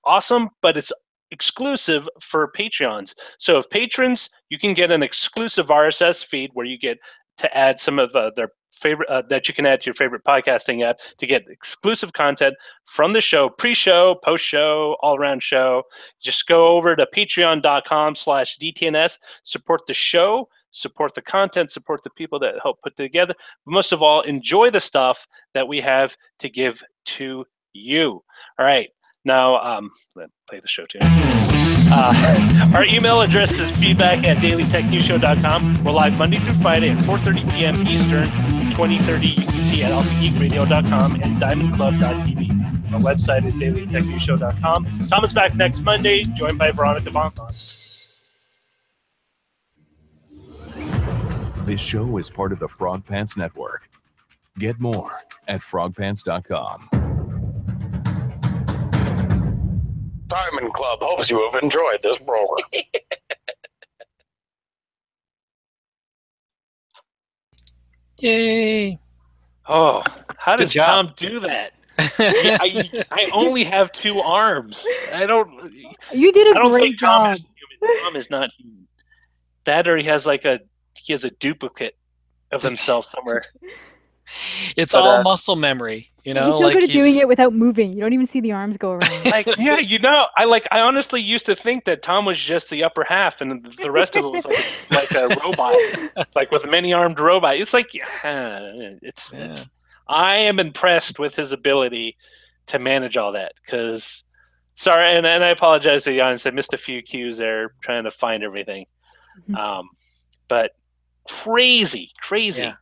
awesome, but it's exclusive for Patreons. So, if patrons, you can get an exclusive RSS feed where you get to add some of their favorite that you can add to your favorite podcasting app to get exclusive content from the show, pre-show, post-show, all-around show. Just go over to patreon.com/DTNS, support the show, support the content, support the people that help put together. But most of all, enjoy the stuff that we have to give to you. All right. Now, let's play the show tune. Our email address is feedback@dailytechnewsshow.com. We're live Monday through Friday at 4:30 p.m. Eastern, 2030 UTC at alphageekradio.com and diamondclub.tv. Our website is dailytechnewsshow.com. Tom is back next Monday, joined by Veronica Bonthon.
This show is part of the Frog Pants Network. Get more at frogpants.com.
Diamond Club hopes you have enjoyed this program.
Yay!
Oh, how does
job.
Tom do that? I only have 2 arms.
You did a great
think Tom
job.
is human. Tom is not human. That or he has a duplicate of himself somewhere.
It's all muscle memory,
He's so good at doing it without moving. You don't even see the arms go around.
I honestly used to think that Tom was just the upper half, and the rest of it was like a robot, like with a many-armed robot. It's like, it's. I am impressed with his ability to manage all that. Because, sorry, and I apologize to the audience. I missed a few cues there, trying to find everything.
Mm-hmm.
But crazy.
Yeah.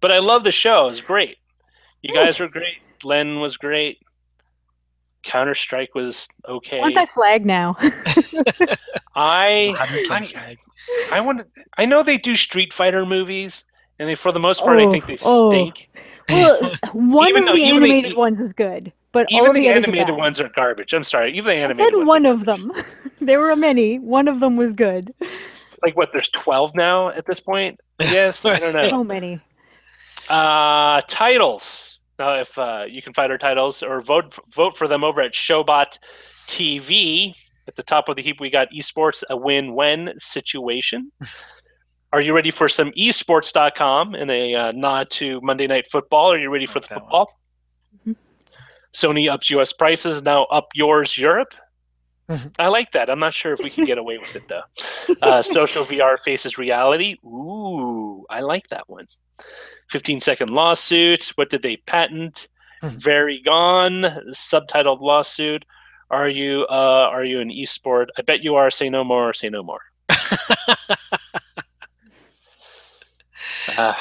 But I love the show. It was great. You guys were great. Len was great. Counter-Strike was okay.
I want that flag now.
I know they do Street Fighter movies, and for the most part, I think they stink.
Well, one of the animated ones is good, but
even
all
the
others
animated
are
ones are garbage. I'm sorry. Even the animated
I said
ones
one of them. There were many. One of them was good.
Like what? There's 12 now at this point. I guess I don't know.
So many.
Titles. Now, if you can find our titles or vote for them over at Showbot TV. At the top of the heap, we got Esports, a win-win situation. Are you ready for some esports.com and a nod to Monday Night Football? Are you ready for the football?
Mm-hmm.
Sony ups U.S. prices, now up yours Europe. I like that. I'm not sure if we can get away with it, though. Social VR faces reality. Ooh, I like that one. 15-second lawsuit. What did they patent? Very gone. Subtitled lawsuit. Are you an esport? I bet you are. Say no more. Say no more.
I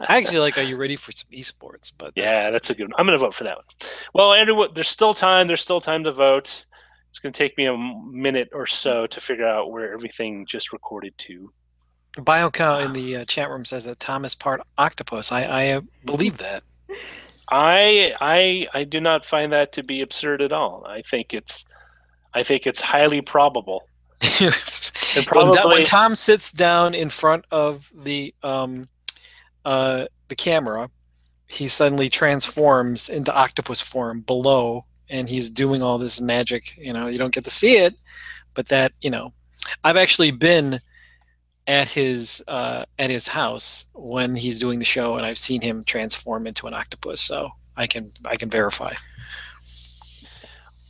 actually like. Are you ready for some esports? But
that's a good one. I'm going to vote for that one. Well, Andrew, there's still time. There's still time to vote. It's going to take me a minute or so to figure out where everything just recorded to.
BioCow in the chat room says that Tom is part octopus. I believe that.
I do not find that to be absurd at all. I think it's highly probable.
And probably when Tom sits down in front of the camera, he suddenly transforms into octopus form below, and he's doing all this magic. You don't get to see it, but that I've actually been at his house when he's doing the show, and I've seen him transform into an octopus, so I can verify.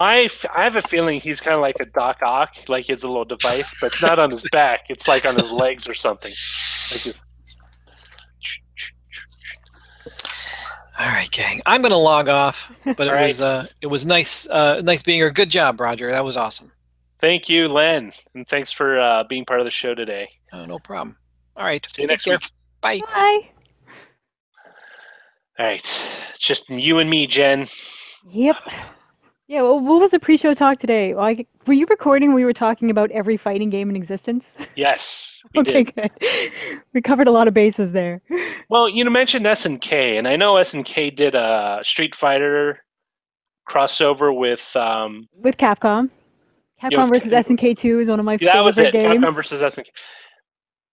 I have a feeling he's kind of like a Doc Ock, like he has a little device, but it's not on his back. It's like on his legs or something. Like his...
All right, gang. I'm going to log off, but it was nice being here. Good job, Roger. That was awesome.
Thank you, Len, and thanks for being part of the show today.
Oh, no problem. All right.
See you next week.
Bye.
Bye.
All right. It's just you and me, Jen.
Yep. Yeah, well, what was the pre-show talk today? Were you recording when we were talking about every fighting game in existence?
Yes,
we did. Good. We covered a lot of bases there.
Well, you mentioned SNK, and I know SNK did a Street Fighter crossover with
Capcom. Capcom versus SNK 2 is one of my favorite games. That was it,
Capcom versus SNK.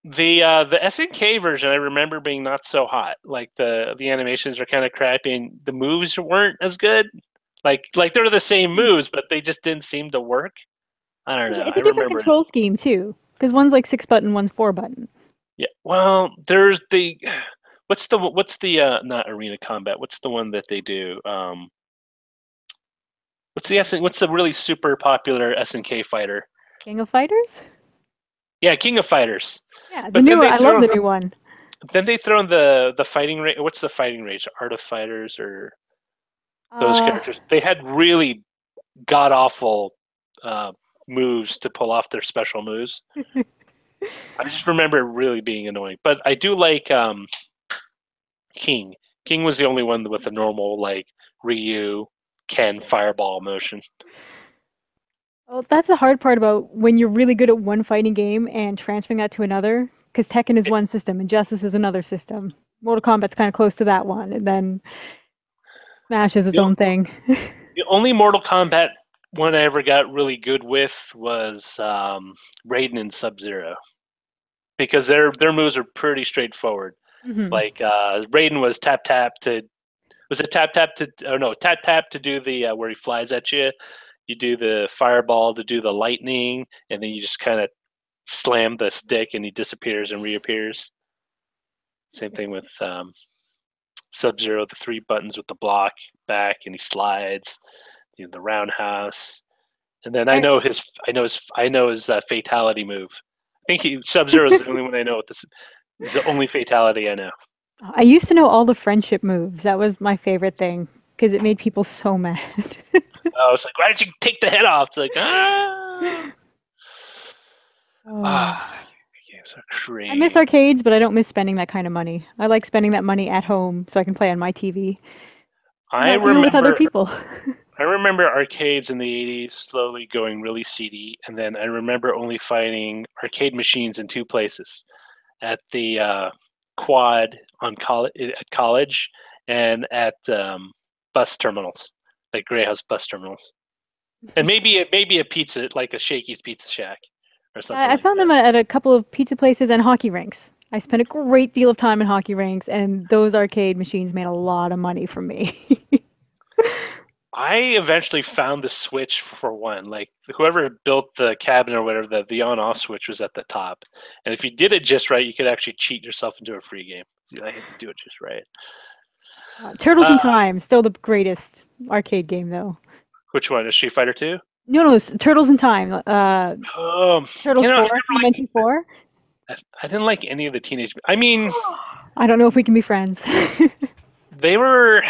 The SNK version, I remember being not so hot. Like the animations are kind of crappy, and the moves weren't as good. Like they're the same moves, but they just didn't seem to work. I don't know.
It's a different control scheme too, because one's like 6-button, one's 4-button.
Yeah. Well, there's the what's the not Arena Combat? What's the one that they do? What's the really super popular SNK fighter?
King of Fighters?
Yeah, King of Fighters.
Yeah, the new one. I love the new one.
Then they throw in the fighting rate. What's the fighting rate? Art of Fighters or those characters? They had really god awful moves to pull off their special moves. I just remember it really being annoying. But I do like King. King was the only one with a normal like Ryu, Ken fireball motion.
Well, that's the hard part about when you're really good at one fighting game and transferring that to another, because Tekken is one system and Justice is another system. Mortal Kombat's kind of close to that one, and then Smash is its own thing.
The only Mortal Kombat one I ever got really good with was Raiden and Sub-Zero, because their moves are pretty straightforward.
Mhm.
Like Raiden was tap tap to, was it tap tap to? Oh no, tap tap to do the where he flies at you. You do the fireball to do the lightning, and then you just kind of slam the stick, and he disappears and reappears. Same thing with Sub-Zero, the 3 buttons with the block back, and he slides. You know, the roundhouse, and then I know his fatality move. I think Sub-Zero is the only one I know. This is the only fatality I know.
I used to know all the friendship moves. That was my favorite thing because it made people so mad.
I was like, why did you take the head off? It's like, ah. Games are crazy.
I miss arcades, but I don't miss spending that kind of money. I like spending that money at home so I can play on my TV.
I
not deal with other people.
I remember arcades in the 80s slowly going really seedy, and then I remember only finding arcade machines in 2 places, at the quad at college and at bus terminals, like Greyhouse bus terminals, and maybe a pizza, like a Shakey's Pizza Shack or something.
I found them at a couple of pizza places and hockey rinks. I spent a great deal of time in hockey rinks, and those arcade machines made a lot of money from me.
I eventually found the switch for one. Like whoever built the cabinet or whatever, the on-off switch was at the top, and if you did it just right, you could actually cheat yourself into a free game. I had to do it just right.
Turtles in Time, still the greatest arcade game though.
Which one? Is Street Fighter 2?
No, it's Turtles in Time. Turtles 4, TMNT4.
I didn't like any of the teenage. I mean,
I don't know if we can be friends.
They were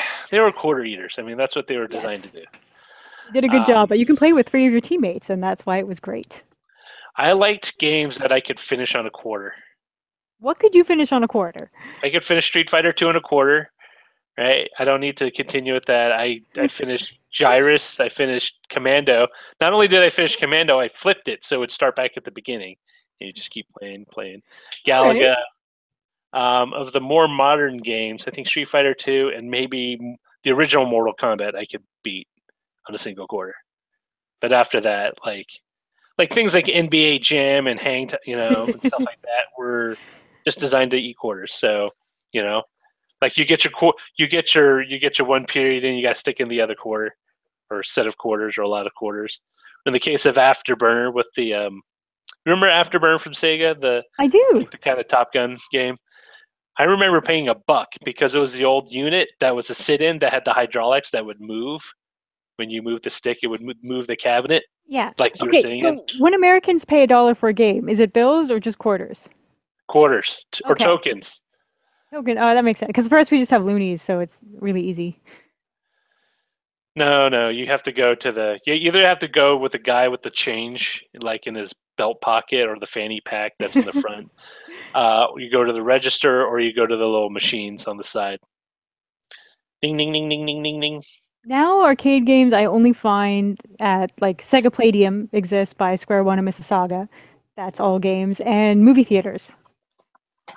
quarter eaters. I mean, that's what they were designed to do.
You did a good job, but you can play with 3 of your teammates, and that's why it was great.
I liked games that I could finish on a quarter.
What could you finish on a quarter?
I could finish Street Fighter 2 on a quarter, right? I don't need to continue with that. I finished Gyrus. I finished Commando. Not only did I finish Commando, I flipped it so it would start back at the beginning. And you just keep playing. Galaga.
Right.
Of the more modern games, I think Street Fighter 2 and maybe the original Mortal Kombat I could beat on a single quarter. But after that, like things like NBA Jam and and stuff like that were just designed to eat quarters. So, like you get your one period and you got to stick in the other quarter, or a set of quarters, or a lot of quarters. In the case of Afterburner with the remember Afterburner from Sega,
I do.
The kind of Top Gun game. I remember paying $1 because it was the old unit that was a sit-in that had the hydraulics that would move. When you move the stick, it would move the cabinet.
Yeah.
Like you were saying.
So when Americans pay $1 for a game, is it bills or just quarters?
Quarters or tokens.
Token. Oh, that makes sense. Because first we just have loonies, so it's really easy.
No, you have to go you either have to go with the guy with the change, like in his belt pocket, or the fanny pack that's in the front. You go to the register, or you go to the little machines on the side. Ding, ding, ding, ding, ding, ding, ding.
Now arcade games I only find at like Sega Palladium exists by Square One in Mississauga. That's all games, and movie theaters.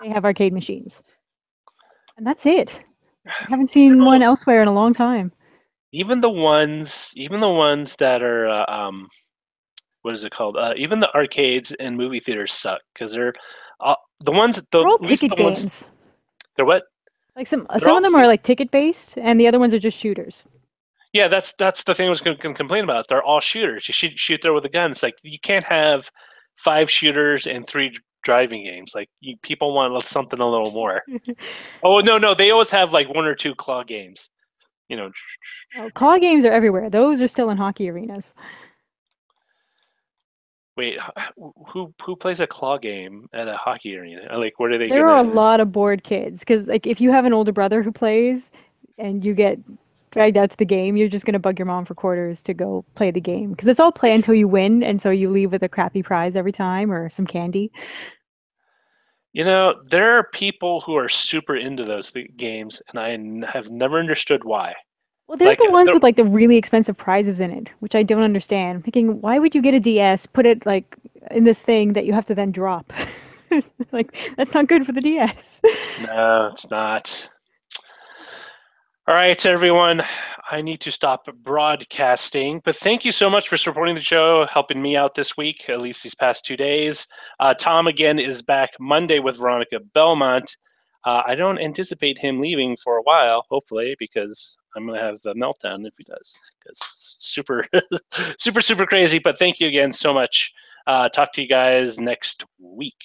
They have arcade machines, and that's it. I haven't seen one elsewhere in a long time.
Even the ones that are what is it called? Even the arcades and movie theaters suck because they're the ones.
They're all
at least
ticket
the ones.
games.
They're what?
Like some of them are like ticket based, and the other ones are just shooters.
Yeah, that's the thing I was going to complain about. They're all shooters. You shoot there with a gun. It's like you can't have 5 shooters and 3 driving games. Like people want something a little more. Oh no, they always have like 1 or 2 claw games.
Claw games are everywhere. Those are still in hockey arenas.
Wait, who plays a claw game at a hockey arena? Like, where do they?
There are a lot of bored kids because, like, if you have an older brother who plays, and you get dragged out to the game, you're just gonna bug your mom for quarters to go play the game because it's all play until you win, and so you leave with a crappy prize every time or some candy.
You know, there are people who are super into those games, and I have never understood why.
Well, there's
Like,
the ones with like the really expensive prizes in it, which I don't understand. I'm thinking, why would you get a DS, put it like in this thing that you have to then drop? Like, that's not good for the DS.
no, it's not. All right, everyone, I need to stop broadcasting, but thank you so much for supporting the show, helping me out this week, at least these past 2 days. Tom, again, is back Monday with Veronica Belmont. I don't anticipate him leaving for a while, hopefully, because I'm going to have the meltdown if he does, because it's super, super, super crazy. But thank you again so much. Talk to you guys next week.